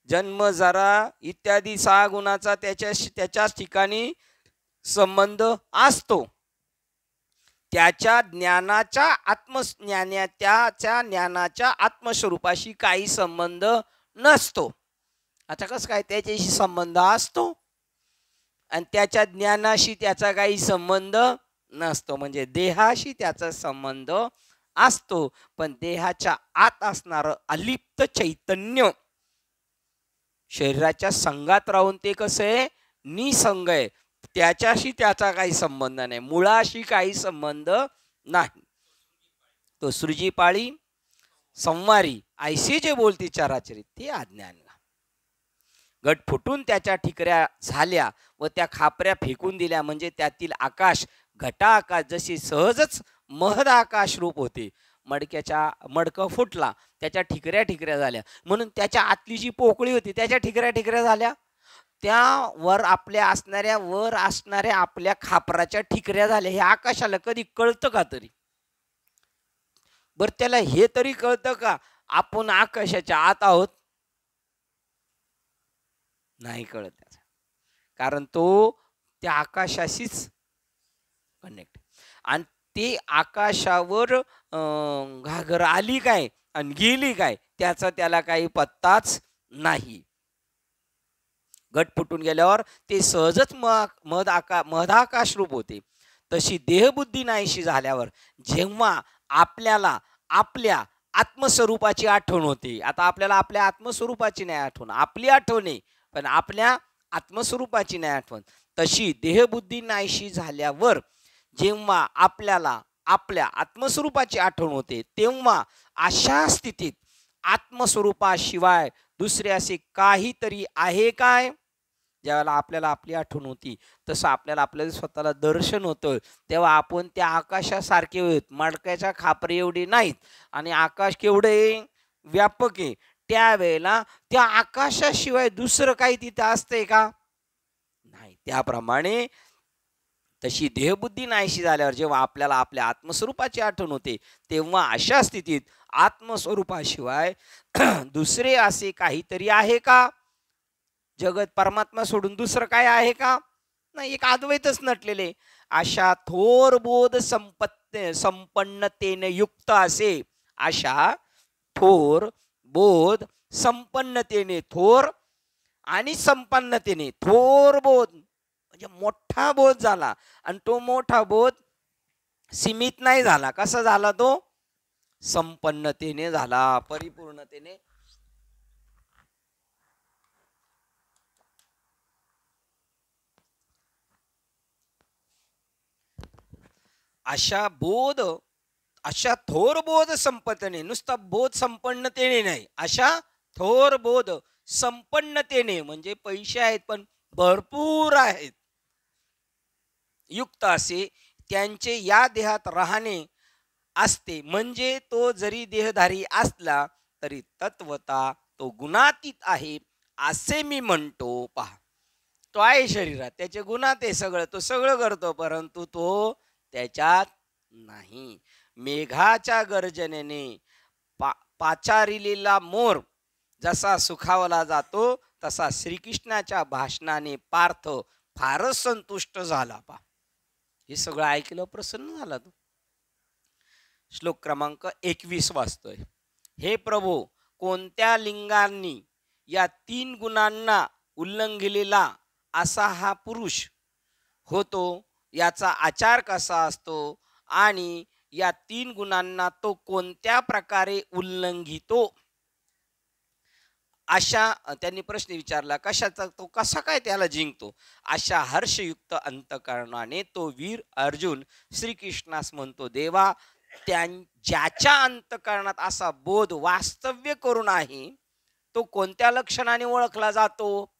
जन्म, जरा इत्यादी 6 गुणाचा त्याच्याच ठिकाणी संबंध असतो, त्याच्या ज्ञानाच्या आत्मस्वरूपाशी काही संबंध नसतो. आता कसं काय त्याच्याशी संबंध असतो आणि त्याच्या ज्ञानाशी त्याचा काही संबंध नसतो, म्हणजे देहाशी त्याचा संबंध असतो, पण देहाच्या आत असणारं अलिप्त चैतन्य शरीराच्या संगात राहून ते कसं आहे, निसंग आहे, त्याच्याशी त्याचा काही संबंध नाही, मुळाशी काही संबंध नाही. तो सृजी पाळी संवारी ऐशी जे बोलती चराचरित ते अज्ञान. घट फुटून त्याच्या ठिकऱ्या झाल्या व त्या खापऱ्या फेकून दिल्या, म्हणजे त्यातील आकाश घटा आकाश जशी सहजच महद आकाश रूप होते. मडकं फुटला, त्याच्या ठिकऱ्या ठिकऱ्या झाल्या, म्हणून त्याच्या आतली जी पोकळी होती त्याच्या ठिकऱ्या ठिकऱ्या झाल्या. त्या वर असणाऱ्या आपल्या खापराच्या ठिकऱ्या झाल्या. हे आकाशाला कधी कळतं का तरी? बर, त्याला हे तरी कळतं का आपण आकाशाच्या आत आहोत? नाही कळत त्याचा, कारण तो त्या आकाशाशीच कनेक्ट. आणि ते आकाशावर घागर आली काय आणि गेली काय त्याचा त्याला काही पत्ताच नाही. घट फुटून गेल्यावर ते सहजच महदाकाश रूप होते. तशी देहबुद्धी नाहीशी झाल्यावर जेव्हा आपल्याला आपल्या आत्मस्वरूपाची आठवण होते, आता आपल्याला आपल्या आत्मस्वरूपाची नाही आठवण, आपली आठवण आहे पण आपल्या आत्मस्वरूपाची नाही आठवण. तशी देहबुद्धी नाहीशी झाल्यावर जेव्हा आपल्याला आपल्या आत्मस्वरूपाची आठवण होते, तेव्हा अशा स्थितीत आत्मस्वरूपाशिवाय दुसरे असे काहीतरी आहे काय? ज्यावेळेला आपल्याला आपली आठवण होती तसं आपल्याला स्वतःला दर्शन होतं, तेव्हा आपण त्या आकाशासारखे होत. मडक्याच्या खापरे एवढे नाहीत आणि आकाश केवढे व्यापक आहे. त्यावेळेला त्या आकाशाशिवाय दुसरं काही तिथं असतंय का? नाही. त्याप्रमाणे तशी देहबुद्धी नाहीशी झाल्यावर जेव्हा आपल्याला आपल्या आत्मस्वरूपाची आठवण होते, तेव्हा अशा स्थितीत आत्मस्वरूपाशिवाय दुसरे असे काहीतरी आहे का? जगत परमात्मा सोडून दुसरं काय आहे का? नाही. एक अद्वैतच नटलेले. अशा थोर बोध संपन्नतेने युक्त असे, अशा थोर बोध संपन्नतेने, थोर आणि संपन्नतेने, थोर बोध म्हणजे मोठा बोध झाला. आणि तो मोठा बोध सीमित नाही झाला. कसा झाला? तो संपन्नतेने झाला, परिपूर्णतेने. अशा थोर बोध संपन्नतेने, नुसता बोध संपन्नतेने नाही, अशा थोर बोध संपन्नतेने म्हणजे पैसे आहेत पण भरपूर आहेत युक्त असे त्यांचे या देहात राहणे असते. म्हणजे तो जरी देहधारी असला तरी तत्वता तो गुणातीत आहे असे मी म्हणतो. पहा, तो आहे शरीरात, त्याचे गुणात आहे सगळं, तो सगळं करतो, परंतु तो त्याच्यात नाही. मेघाच्या गर्जनेने पाचारिलेला मोर जसा सुखावला जातो, तसा श्रीकृष्णाच्या भाषणाने पार्थ फारच संतुष्ट झाला. पा, हे सगळं ऐकलं प्रसन्न झाला तो. श्लोक क्रमांक 21 वाचतोय. हे प्रभो, कोणत्या लिंगांनी या 3 गुणांना उल्लंघिलेला असा हा पुरुष होतो, याचा आचार कसा असतो आणि या 3 गुणांना तो कोणत्या प्रकारे उल्लंघितो? अशा त्यांनी प्रश्न विचारला, कशाचा तो कसा काय त्याला जिंकतो? अशा हर्षयुक्त अंतकरणाने तो वीर अर्जुन श्रीकृष्णास म्हणतो, देवा, ज्याच्या अंतकरणात असा बोध वास्तव्य करून आहे, तो कोणत्या लक्षणाने ओळखला जातो?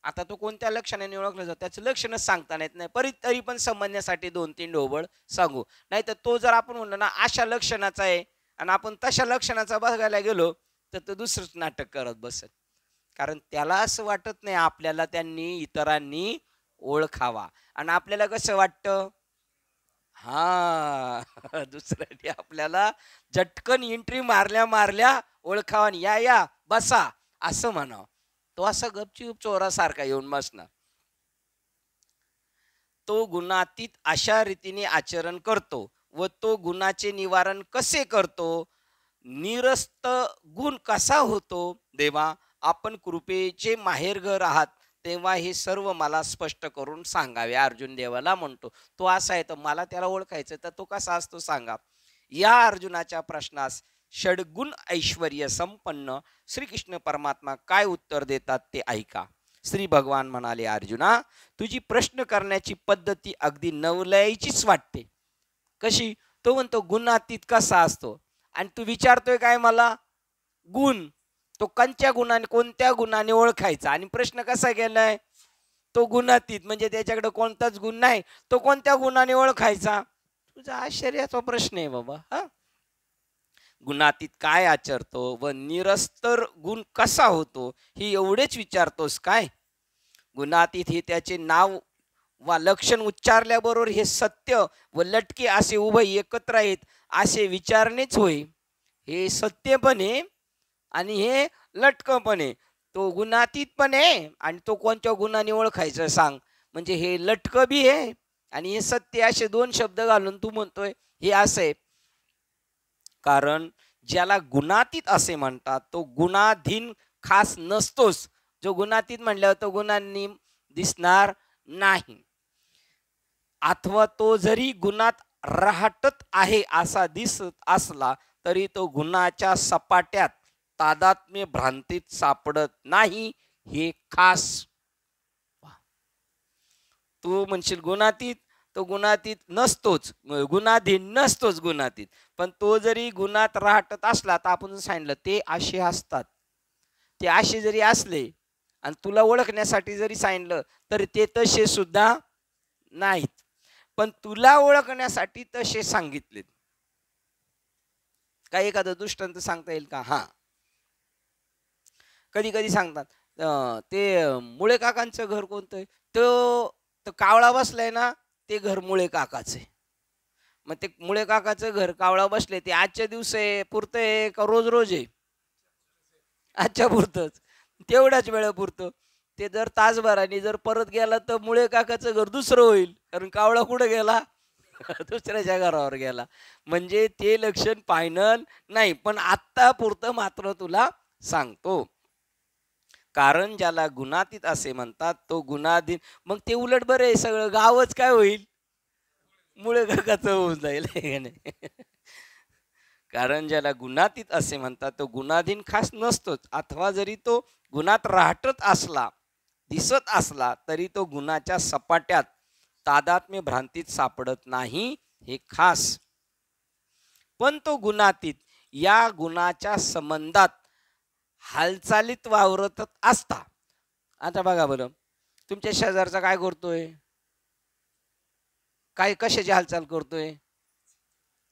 आता तो कोणत्या लक्षणाने ओळखला जातो त्याचं लक्षणच सांगता येत नाही, तरी पण समजण्यासाठी 2-3 ढोबळ सांगू. नाही तर तो जर आपण म्हणलो ना अशा लक्षणाचा आहे आणि आपण तशा लक्षणाचा बघायला गेलो तर तो दुसरंच नाटक करत बसेल. कारण त्याला असं वाटत नाही आपल्याला त्यांनी इतरांनी ओळखावा. आणि आपल्याला कसं वाटतं, हा दुसऱ्याने आपल्याला झटकन एंट्री मारल्या ओळखावा, या बसा असं म्हणावं. तो असा गपचूप चोरासारखा येऊन बसणार. तो गुणातीत अशा रीतीने आचरण करतो व तो गुणाचे निवारण कसे करतो? निरस्त गुण कसा होतो? देवा, आपण कृपेचे माहेरघर आहात, तेव्हा हे सर्व मला स्पष्ट करून सांगावे. अर्जुन देवाला म्हणतो, तो असा आहे तर मला त्याला ओळखायचं, तर तो कसा असतो सांगा. या अर्जुनाच्या प्रश्नास षडगुण ऐश्वर्य संपन्न श्रीकृष्ण परमात्मा काय उत्तर देतात ते ऐका. श्री भगवान म्हणाले, अर्जुना, तुझी प्रश्न करण्याची पद्धती अगदी नवलयाचीच वाटते. कशी? तो म्हणतो गुणातीत कसा असतो आणि तू विचारतोय काय मला? गुण. तो कोणत्या गुणाने ओळखायचा. आणि प्रश्न कसा केलाय, तो गुणातीत म्हणजे त्याच्याकडे कोणताच गुण नाही, तो कोणत्या गुणाने ओळखायचा. तुझा आश्चर्याचा प्रश्न आहे बाबा. हा, गुणातीत काय आचरतो व निरस्तर गुण कसा होतो ही एवढेच विचारतोस काय. गुणातीत हे त्याचे नाव वा लक्षण उच्चारल्याबरोबर हे सत्य व लटके असे उभय एकत्र आहेत असे विचारणेच होय. हे सत्य पण आहे आणि हे लटक पण आहे. तो गुणातीत पण आहे आणि तो कोणत्या गुणाने ओळखायचं सांग. म्हणजे हे लटक बी आहे आणि हे सत्य, असे दोन शब्द घालून तू म्हणतोय हे असं आहे. कारण ज्याला गुणातीत असे म्हणतात तो गुणाधीन खास नसतोच. जो गुणातीत म्हणल्यावर तो गुणांनी दिसणार नाही. अथवा तो जरी गुणात राहतच आहे असा दिसत असला तरी तो गुणाच्या सपाट्यात तादात्म्य भ्रांतीत सापडत नाही, हे खास. तू म्हणशील गुणातीत, तो गुणातीत नसतोच, गुणाधीन नसतोच गुणातीत. पण तो जरी गुणात राहतच असला तर आपण सांगितलं ते असे असतात. ते असे जरी असले आणि तुला ओळखण्यासाठी जरी सांगितलं तरी ते तसे सुद्धा नाहीत. पण तुला ओळखण्यासाठी तसे सांगितले. काय एखादं दृष्टांत सांगता येईल का? हा, कधी कधी सांगतात ते मुळे काकांचं घर कोणतं आहे, तो कावळा बसलाय ना, ते घर मुळे काकाचं आहे. मग ते मुळे काकाचं घर कावळा बसले ते आजच्या दिवस आहे पुरतं आहे का रोज रोज आहे? आजच्या पुरतंच, तेवढ्याच वेळा पुरतं. ते जर तासभराने जर परत गेला तर मुळे काकाचं घर दुसरं होईल, कारण कावळा कुठं गेला? दुसऱ्याच्या घरावर गेला. म्हणजे ते लक्षण फायनल नाही, पण आत्ता पुरतं मात्र तुला सांगतो. कारण ज्याला गुणातीत असे म्हणतात तो गुणाधीन. मग ते उलट बरं आहे, सगळं गावच काय होईल? मुळे काकाचं होऊन जाईल. कारण ज्याला गुणातीत असे म्हणतात तो गुणाधीन खास नसतोच. अथवा जरी तो गुणात राहतच असला, दिसत असला तरी तो गुणाच्या सपाट्यात तादात्म्य भ्रांतीत सापडत नाही, हे खास. पण तो गुणातीत या गुणाच्या संबंधात हालचालीत वावरत असता. आता बघा बरं, तुमच्या शेजारचा काय करतोय, काय कशाची हालचाल करतोय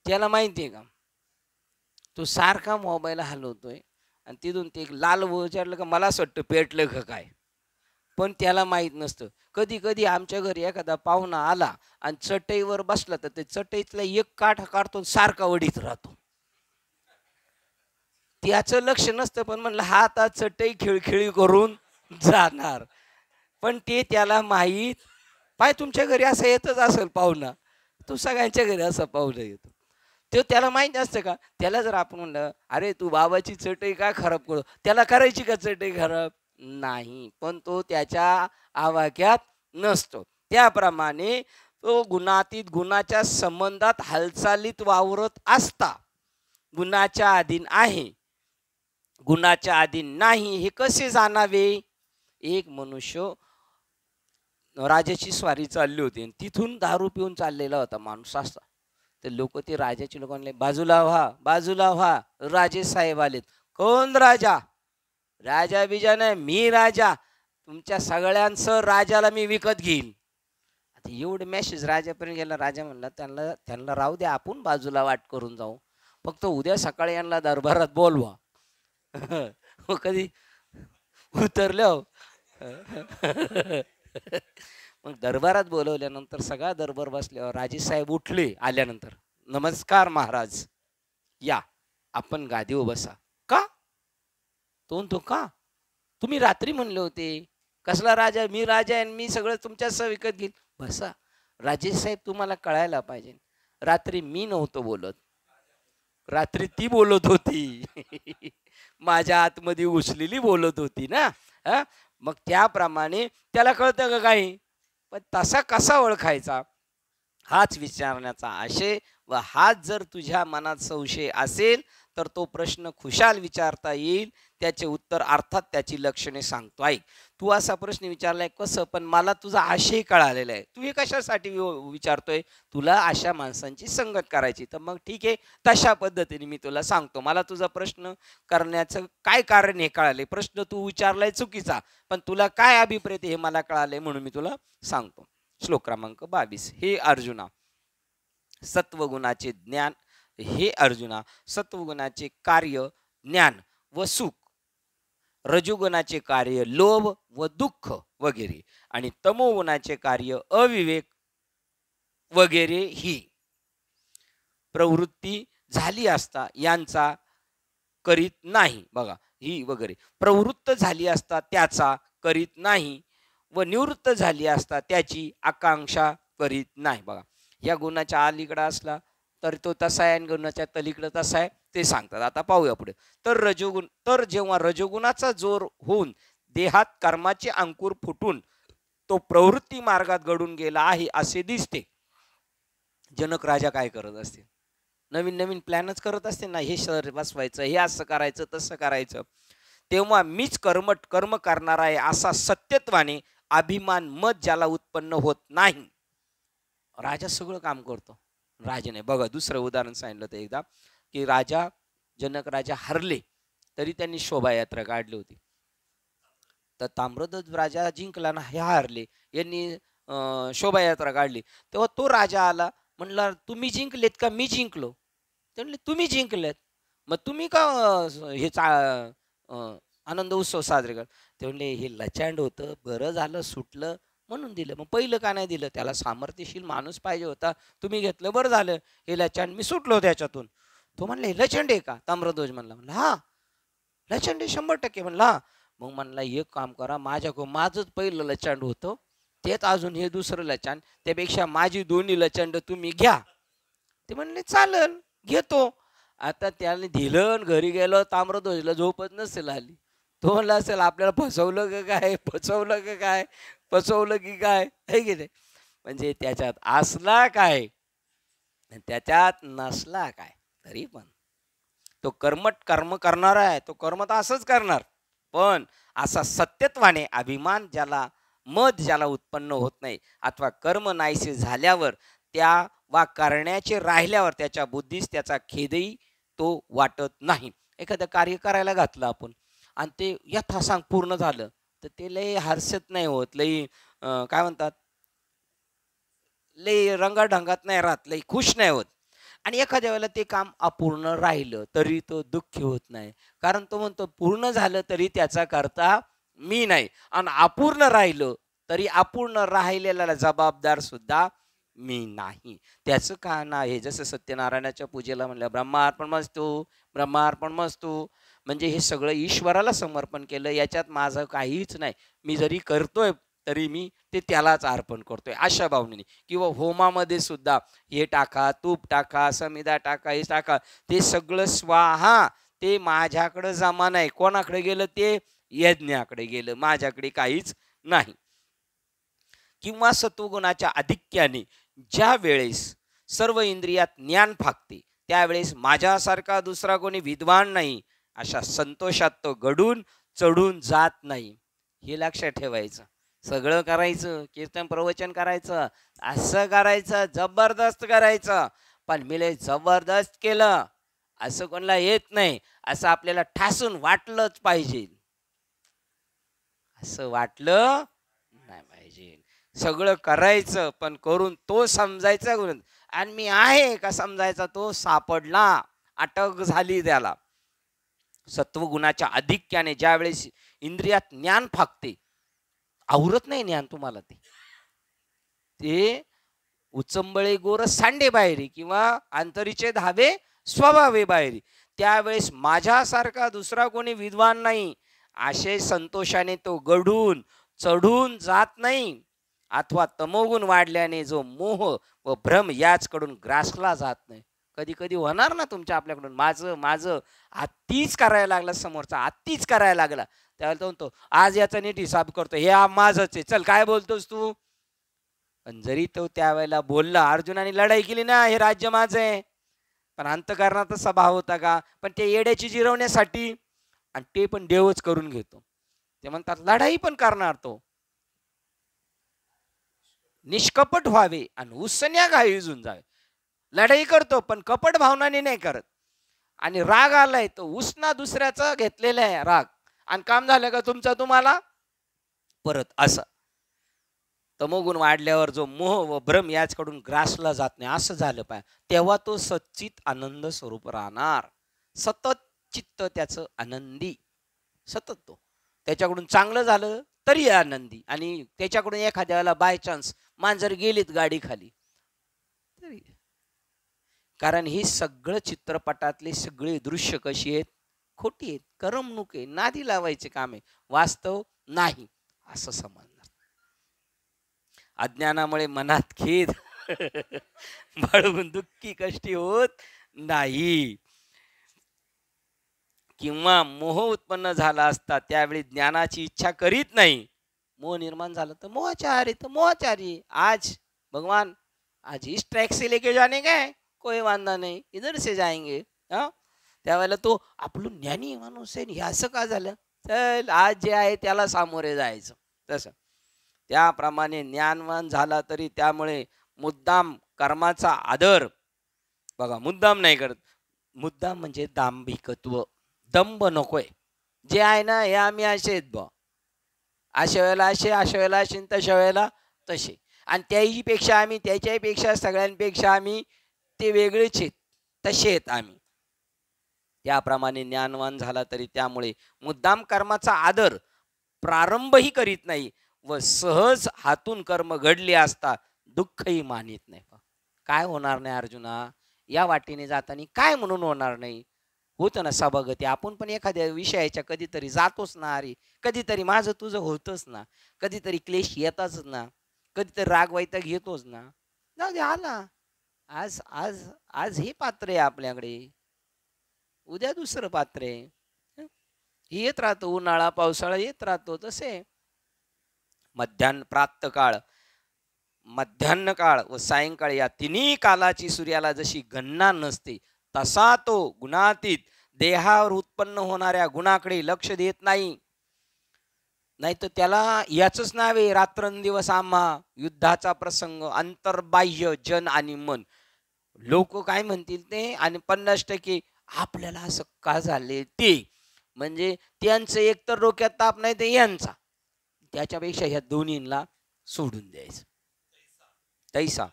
त्याला माहिती आहे का? तो सारखा मोबाईल हलवतोय आणि तिथून ते एक लाल विचारलं का मला असं वाटतं पेटलं का काय, पण त्याला माहीत नसतं. कधी कधी आमच्या घरी एखादा पाहुणा आला आणि चटईवर बसला तर ते चटईतला एक काठ काढतो सारखा वडीत राहतो. त्याचं लक्ष नसतं, पण म्हणलं हा आता चटई खिळखिळी करून जाणार. पण ते त्याला माहीत. पाय तुमच्या घरी असं येतच असेल पाहुणा, तो सगळ्यांच्या घरी असा पाहुणा येतो. तो त्याला माहीत असतं का? त्याला जर आपण म्हणलं अरे तू बाबाची चटई काय खराब करू, त्याला करायची का चटई खराब? नाही. पण तो त्याच्या आवाक्यात नसतो. त्याप्रमाणे तो गुणातीत गुणाच्या संबंधात हालचालीत वावरत असता गुणाच्या अधीन आहे, गुणाच्या अधीन नाही, हे कसे जाणावे? एक मनुष्य राजाची स्वारी चालली होती आणि तिथून दारू पिऊन चाललेला होता माणूस असा. तर लोक ते राजाचे लोक म्हणले बाजूला व्हा, बाजूला व्हा, राजे साहेब आलेत. कोण राजा? राजा बिजा नाही, मी राजा. तुमच्या सगळ्यांचं राजाला मी विकत घेईन. आता एवढे मेसेज राजापर्यंत गेला. राजा म्हणला त्यांना राहू द्या, आपण बाजूला वाट करून जाऊ, फक्त उद्या सकाळी यांना दरबारात बोलवा. कधी उतरल्या मग दरबारात बोलवल्यानंतर सगळा दरबार बसल्यावर राजेसाहेब उठले. आल्यानंतर नमस्कार महाराज, या आपण गादीवर बसा. का? तो म्हणतो का? तुम्ही रात्री म्हणले होते. कसला राजा? मी राजा आहे, मी सगळं तुमच्यासह विकत घेईन. बसा. राजेसाहेब तुम्हाला कळायला पाहिजे, रात्री मी नव्हतो बोलत, रात्री ती बोलत होती. माझ्या आतमध्ये घुसलेली बोलत होती ना. मग त्याप्रमाणे त्याला कळतं का काही? पण तसा कसा ओळखायचा हाच विचारण्याचा आशय व हाच जर तुझ्या मनात संशय असेल तर तो प्रश्न खुशाल विचारता येईल, त्याचे उत्तर अर्थात त्याची लक्षणे सांगतो. ऐक, तू असा प्रश्न विचारलाय कसं, पण मला तुझा आशय कळालेला आहे. तू हे कशासाठी विचारतोय? तुला अशा माणसांची संगत करायची. तर मग ठीक आहे, तशा पद्धतीने मी तुला सांगतो. मला तुझा प्रश्न करण्याचं काय कारण हे कळाले. प्रश्न तू विचारलाय चुकीचा, पण तुला काय अभिप्रेत हे मला कळाले म्हणून मी तुला सांगतो. श्लोक क्रमांक 22. हे अर्जुना, सत्वगुणाचे ज्ञान, हे अर्जुना, सत्वगुणाचे कार्य ज्ञान व सुख, रजोगुणाचे कार्य लोभ व दुःख वगैरे, आणि तमोगुणाचे कार्य अविवेक वगैरे ही प्रवृत्ती झाली असता यांचा करीत नाही. बघा, ही वगैरे प्रवृत्त झाली असता त्याचा करीत नाही, व निवृत्त झाली असता त्याची आकांक्षा करीत नाही. बघा, या गुणाच्या अलीकडे असला तर तो तसा आहे आणि गुणाच्या तलीकडे तसा आहे, ते सांगतात. आता पाहूया पुढे. तर जेव्हा रजोगुणाचा जोर होऊन देहात कर्माचे अंकुर फुटून तो प्रवृत्ती मार्गात घडून गेला आहे असे दिसते. जनक राजा काय करत असते? नवीन नवीन प्लॅनच करत असते ना, हे शहर बसवायचं, हे असं करायचं, तसं करायचं. तेव्हा मीच कर्म करणार आहे असा सत्यत्वाने अभिमान मत ज्याला उत्पन्न होत नाही. राजा सगळं काम करतो, राजा नाही. बघा, दुसरं उदाहरण सांगितलं तर एकदा, की जनक राजा हरले तरी त्यांनी शोभायात्रा काढली होती. तर ताम्रध्वज राजा जिंकला ना, हे हारले, यांनी शोभायात्रा काढली. तेव्हा तो राजा आला, म्हणला तुम्ही जिंकलेत का मी जिंकलो? ते म्हणले तुम्ही जिंकलेत, मग तुम्ही का हे आनंद उत्सव साजरे कर? ते म्हणले हे लचांड होतं, बरं झालं सुटलं म्हणून दिलं. मग पहिलं का नाही दिलं? त्याला सामर्थ्यशील माणूस पाहिजे होता, तुम्ही घेतलं, बरं झालं. हे लचांड मी सुटलो त्याच्यातून. तो म्हणले लचंड आहे का? ताम्रध्वज म्हणला हा लचंड आहे 100%. म्हणला मग म्हणला एक काम करा, माझंच पहिलं लचांड होतं, तेच अजून हे दुसरं लचांड, त्यापेक्षा माझी दोन्ही लचांड तुम्ही घ्या. ते म्हणले चालन, घेतो. आता त्याने दिलं, घरी गेलो, ताम्रध्वजला झोपच नसेल आली. तो म्हणला असेल आपल्याला फसवलं का काय, फसवलं का काय, फसवलं की काय, हे की नाही. म्हणजे त्याच्यात असला काय, त्याच्यात नसला काय, तरी पण तो कर्म करणार आहे, तो कर्म तर असंच करणार. पण असा सत्यत्वाने अभिमान ज्याला मत ज्याला उत्पन्न होत नाही, अथवा कर्म नाहीसे झाल्यावर त्या वा करण्याचे राहिल्यावर त्याच्या बुद्धीस त्याचा खेदही तो वाटत नाही. एखादं कार्य करायला घातलं आपण आणि ते यथासांग पूर्ण झालं तर ते लई हर्षत नाही होत, लई काय म्हणतात, लई रंगाढंगात नाही राहत, लई खुश नाही होत. आणि एखाद्या वेळेला ते काम अपूर्ण राहिलं तरी तो दुःखी होत नाही, कारण तो म्हणतो पूर्ण झालं तरी त्याचा करता मी नाही, आणि अपूर्ण राहिलं तरी अपूर्ण राहिलेला जबाबदार सुद्धा मी नाही. त्याचं कारण आहे, जसं सत्यनारायणाच्या पूजेला म्हणलं ब्रह्मार्पण मस्तू, म्हणजे हे सगळं ईश्वराला समर्पण केलं, याच्यात माझं काहीच नाही. मी जरी करतोय तरी मी ते त्यालाच अर्पण करतोय अशा भावनेने. किंवा होमामध्ये सुद्धा हे टाका, तूप टाका, समिधा टाका, हे टाका, ते सगळं स्वाहा, ते माझ्याकडं जमा नाही. कोणाकडे गेलं? ते यज्ञाकडे गेलं, माझ्याकडे काहीच नाही. किंवा सत्वगुणाच्या आधिक्याने ज्या वेळेस सर्व इंद्रियात ज्ञान फाकते त्यावेळेस माझ्यासारखा दुसरा कोणी विद्वान नाही अशा संतोषात तो घडून चढून जात नाही. हे लक्षात ठेवायचं. सगळं करायचं, कीर्तन प्रवचन करायचं, असं करायचं, जबरदस्त करायचं, पण मी जबरदस्त केलं असं कोणाला येत नाही, असं आपल्याला ठासून वाटलंच पाहिजे. असं वाटलं नाही पाहिजे. सगळं करायचं पण करून तो समजायचा गुण, आणि मी आहे का समजायचा तो सापडला, अटक झाली त्याला. सत्वगुणाच्या आधिक्याने ज्यावेळेस इंद्रियात ज्ञान फाकते, आवरत नाही ज्ञान तुम्हाला, ते उचंबळे गोर सांडे बाहेरी किंवा अंतरीचे धावे स्वभावे बाहेरी, त्यावेळेस माझ्यासारखा दुसरा कोणी विद्वान नाही असे संतोषाने तो घडून चढून जात नाही. अथवा तमोगुण वाढल्याने जो मोह व भ्रम याचकडून ग्रासला जात नाही. कधी कधी होणार ना तुमच्या आपल्याकडून, माझं आत्तीच करायला लागला, समोरचा आत्तीच करायला लागला, त्यावेळेला तो म्हणतो आज याचा नीट हिसाब करतो, हे माझंच आहे, चल काय बोलतोस तू, पण जरी तो त्यावेळेला बोलला, अर्जुनाने लढाई केली ना, हे राज्य माझं आहे, पण अंतःकरणात तसा भाव होता का? पण ते येड्याची जिरवण्यासाठी, आणि ते पण देवच करून घेतो. ते म्हणतात लढाई पण करणार तो, निष्कपट व्हावे आणि उसन्या घाईजून जावे. लढाई करतो पण कपट भावनाने नाही करत. आणि राग आलाय तो उसना दुसऱ्याचा घेतलेला आहे राग, आणि काम झालं का तुमचा तुम्हाला परत. असं तमोगुण वाढल्यावर जो मोह व भ्रम याचकडून ग्रासला जात नाही, असं झालं पाहिजे. तेव्हा तो सच्चित आनंद स्वरूप राहणार. सतत चित्त त्याचं आनंदी, सतत तो त्याच्याकडून चांगलं झालं तरी आनंदी, आणि त्याच्याकडून एखाद्याला बाय चान्स मांजर गेलीत गाडी खाली तरी. कारण ही सगळं चित्रपटातले सगळे दृश्य कशी आहेत, खोटी आहेत, करमणूक आहे, नादी लावायचे काम आहे, वास्तव नाही असं समजणार. अज्ञानामुळे मनात खेद बाळगून दुःखी कष्टी होत नाही. किंवा मोह उत्पन्न झाला असता त्यावेळी ज्ञानाची इच्छा करीत नाही. मोह निर्माण झाला तर मोहाचारी, तर मोहाचारी. आज भगवान आज इस ट्रैक से लेके जाने का है, कोई वांदा नहीं, इधर से जाएंगे. हा, त्यावेळेला तो आपलं ज्ञानी माणूस आहे, हे असं का झालं, चल आज जे आहे त्याला सामोरे जायचं. तसं त्याप्रमाणे ज्ञानवान झाला तरी त्यामुळे मुद्दाम कर्माचा आदर, बघा मुद्दाम नाही करत. मुद्दाम म्हणजे दांभिकत्व, दंभ नकोय. जे आहे ना हे आम्ही असे आहेत बा, अशा वेळेला असे, अशा वेळेला असे, तशा वेळेला तसे, आणि त्याहीपेक्षा आम्ही, त्याच्यापेक्षा सगळ्यांपेक्षा आम्ही ते वेगळेच आहेत, तसे आहेत आम्ही. त्याप्रमाणे ज्ञानवान झाला तरी त्यामुळे मुद्दाम कर्माचा आदर प्रारंभही करीत नाही व सहज हातून कर्म घडले असता दुःखही मानित नाही. काय होणार नाही अर्जुना, या वाटेने जाताना काय म्हणून होणार नाही, होतं ना सभागती. आपण पण एखाद्या विषयाच्या कधीतरी जातोच ना, अरे कधीतरी माझं तुझं होतच ना, कधीतरी क्लेश येताच ना, कधीतरी राग वैताग येतोच ना. जाऊ दे, आला आज, आज आज हे पात्र आहे आपल्याकडे, उद्या दुसरं पात्र आहे. येत राहतो, उन्हाळा पावसाळा येत राहतो. तसे मध्यान्ह प्रातःकाळ, मध्यान्ह काळ व सायंकाळ या तिन्ही कालाची सूर्याला जशी गणना नसते, तसा तो गुणातीत देहावर उत्पन्न होणाऱ्या गुणाकडे लक्ष देत नाही. नाही तर त्याला याच नाव आहे रात्रंदिवस आम्हा, युद्धाचा प्रसंग, अंतर्बाह्य जन आणि मन. लोक काय म्हणतील ते, आणि 50% आपल्याला असं का झाले ते, म्हणजे त्यांचं एकतर डोक्यात ताप नाही ते यांचा, त्याच्यापेक्षा ह्या दोन्हींना सोडून द्यायचं. तैसा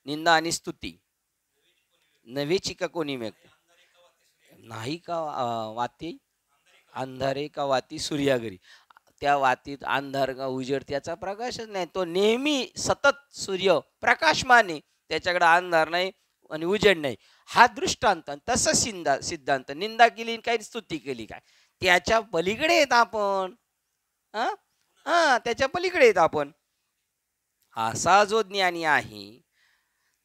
निंदा आणि स्तुती नव्हेची का कोणी व्यक्त नाही का, वाती अंधारे का वाती सूर्यागरी, त्या वातीत अंधार का उजेड त्याचा प्रकाशच नाही. तो नेहमी सतत सूर्य प्रकाशमान आहे, त्याच्याकडे अंधार नाही आणि उजेड नाही. हा दृष्टांत. तसं सिद्धांत, निंदा केली काय स्तुती केली काय, त्याच्या पलीकडे येत आपण. हा हा त्याच्या पलीकडे येत आपण. असा जो ज्ञानी आहे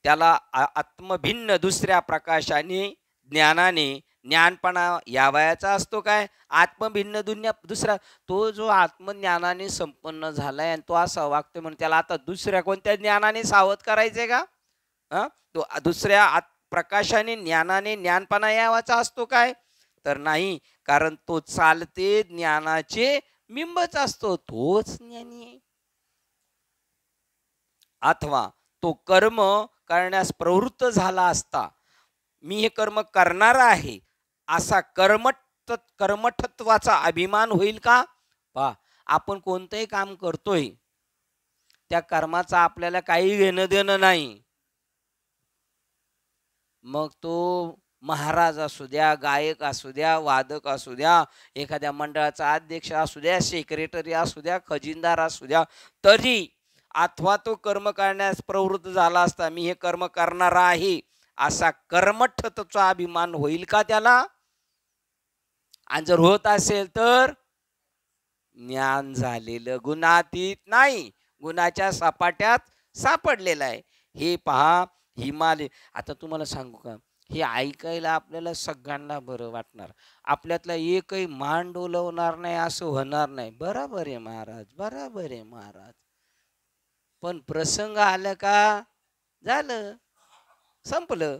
त्याला आत्मभिन्न दुसऱ्या प्रकाशाने, ज्ञानाने ज्ञानपणा यावयाचा असतो. काय आत्मभिन्न दुसरा, तो जो आत्मज्ञानाने संपन्न झालाय आणि तो असा वागतोय म्हणून त्याला आता दुसऱ्या कोणत्या ज्ञानाने सावध करायचंय का? तो दुसऱ्या प्रकाशाने, ज्ञानाने ज्ञानपणा यावाचा असतो काय? तर नाही, कारण तो चालते ज्ञानाचे बिंबच असतो, तोच ज्ञानी आहे. अथवा तो कर्म करण्यास प्रवृत्त झाला असता, मी हे कर्म करणार आहे असा कर्मठत्वाचा अभिमान होईल का? पहा, आपण कोणतंही काम करतोय त्या कर्माचा आपल्याला काही घेणं देणं नाही. मग तो महाराज असू द्या, गायक असू द्या, वादक असू द्या, एखाद्या मंडळाचा अध्यक्ष असू द्या, सेक्रेटरी असू द्या, खजिनदार असू द्या, तरी अथवा तो कर्म करण्यास प्रवृत्त झाला असता, मी हे कर्म करणार आहे असा कर्मठत्वाचा अभिमान होईल का त्याला? आणि जर होत असेल तर ज्ञान झालेलं गुणातीत नाही, गुणाच्या सपाट्यात सापडलेला आहे. हे पहा, हिमालय. आता तुम्हाला सांगू का, हे ऐकायला आपल्याला सगळ्यांना बरं वाटणार, आपल्यातला एकही मान डोलवणार नाही असं होणार नाही. बरोबर आहे महाराज, बरोबर आहे महाराज. पण प्रसंग आलं का झालं, संपलं.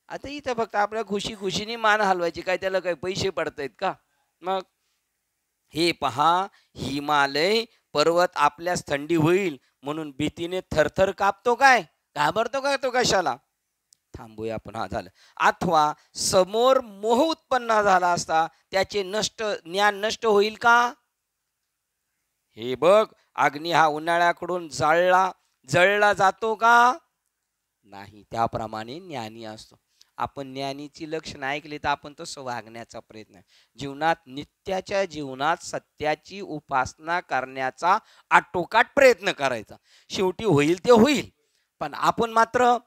आता इथं फक्त आपल्या खुशीने मान हलवायची, काय त्याला काही पैसे पडतायत का? मग हे पहा, हिमालय पर्वत आपल्यास थंडी होईल म्हणून भीतीने थरथर कापतो काय, घाबरतो काय तो कशाला? थांबूया आपण. हा झालं. अथवा समोर मोह उत्पन्न झाला असता त्याचे ज्ञान नष्ट होईल का? हे बघ, अग्नी हा उन्हाळ्याकडून जळला जातो का? नाही. त्याप्रमाणे ज्ञानी असतो. आपण ज्ञानीची लक्षणं ऐकली तर आपण तसं वागण्याचा प्रयत्न, जीवनात नित्याच्या जीवनात सत्याची उपासना करण्याचा आटोकाट प्रयत्न करायचा. शेवटी होईल ते होईल, पण आपण मात्र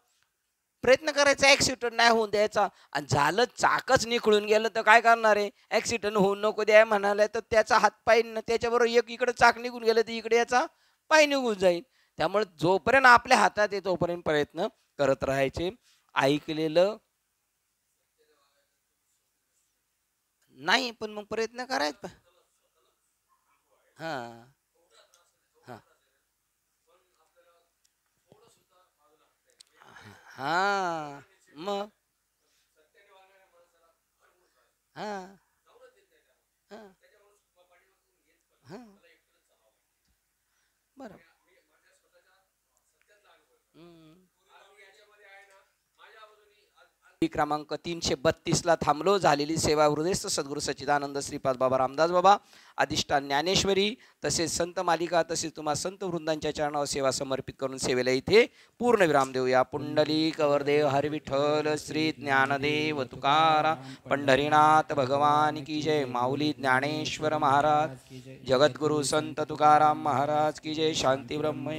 प्रयत्न करायचा ऍक्सिडेंट नाही होऊन द्यायचा. आणि झालं चाकच निखळून गेलं तर काय करणार आहे? ऍक्सिडेंट होऊन नको द्याय म्हणाले तर त्याचा हातपाय त्याच्याबरोबर एक इकडे चाक निघून गेलं तर इकडे याचा पाय निघून जाईल. त्यामुळे जोपर्यंत आपल्या हातात आहे तोपर्यंत प्रयत्न करत राहायचे. ऐकलेलं नाही पण मग प्रयत्न करायचा. हा हा हा मग हा हा हा बरोबर. हम्म. क्रमांक 332 थांबलो. झालेली सेवा हृदयस्थ सद्गुरू सच्चिदानंद श्रीपाद बाबा रामदास बाबा, अधिष्ठान ज्ञानेश्वरी, तसेच संत मालिका, तसेच तुम्हा संत वृंदांच्या चरणावर सेवा समर्पित करून सेवेला इथे पूर्ण विराम देऊया. पुंडली कवरदेव हरी विठ्ठल श्री ज्ञानदेव तुकाराम पंढरीनाथ भगवान की जय. माऊली ज्ञानेश्वर महाराज, जगद्गुरु संत तुकाराम महाराज की जय. शांती ब्रह्म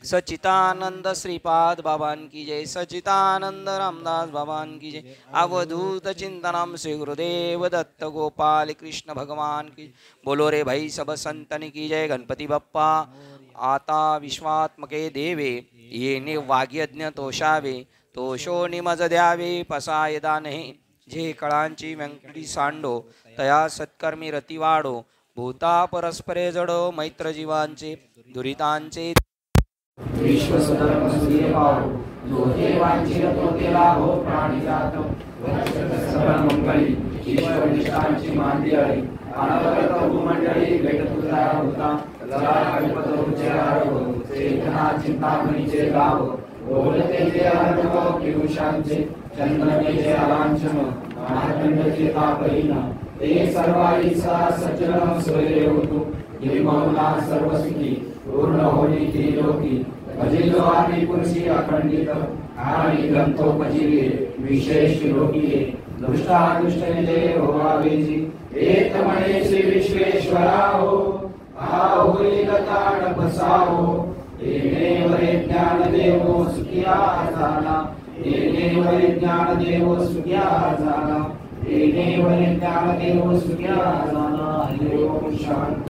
सच्चिदानंद श्रीपाद बाबान की जय. सच्चिदानंद रामदास बाबान की जय. अवधूत चिंतनम श्री गुरुदेव दत्त गोपाल कृष्ण भगवान की. बोलो रे भाई सब संतन की जय. गणपती बाप्पा आता विश्वात्मके देवे, येणे वाग्यज्ञ तोषावे, तोषो निमज द्यावे पसाय दानहे. जे कळांची व्यंकटी सांडो, तया सत्कर्मी रती वाढो. भूता परस्परे जडो, मैत्र जीवांचे दुरितांचे विश्वसुधर्मसूर्य पाहो, जो हे वांछित तो ते लाभो. प्राणी जात सकल मंगळी, ईश्वर निष्ठांची मांदी अळी. अनवरत भूमंडळी भेट तुझा होता, जरा कल्पतरूचे आरोह. चेतना चिंतामणीचे गाव, बोलते जे अनुभव किरुषांचे. चंदनेचे अलांछन, महाखंडचे तापहीन. ते सर्वाईचा सचलन स्वरे होतो. निर्मला सर्वसुखी, पूर्ण होली ती लोकी. भजिलो आम्ही पुरुषी अखंडित, आणि ग्रंथोपजीवे विशेष लोकीये. दुष्टादुष्टनिले होवावेजी, एक म्हणे श्री विश्वेश्वरा हो. हा होईल ताण बसावो, येणे वरे ज्ञान देवो सुखिया झाला. येणे वरे ज्ञान देवो सुखिया झाला. येणे वरे ज्ञान देवो सुखिया झाला. हरि ओम शांती.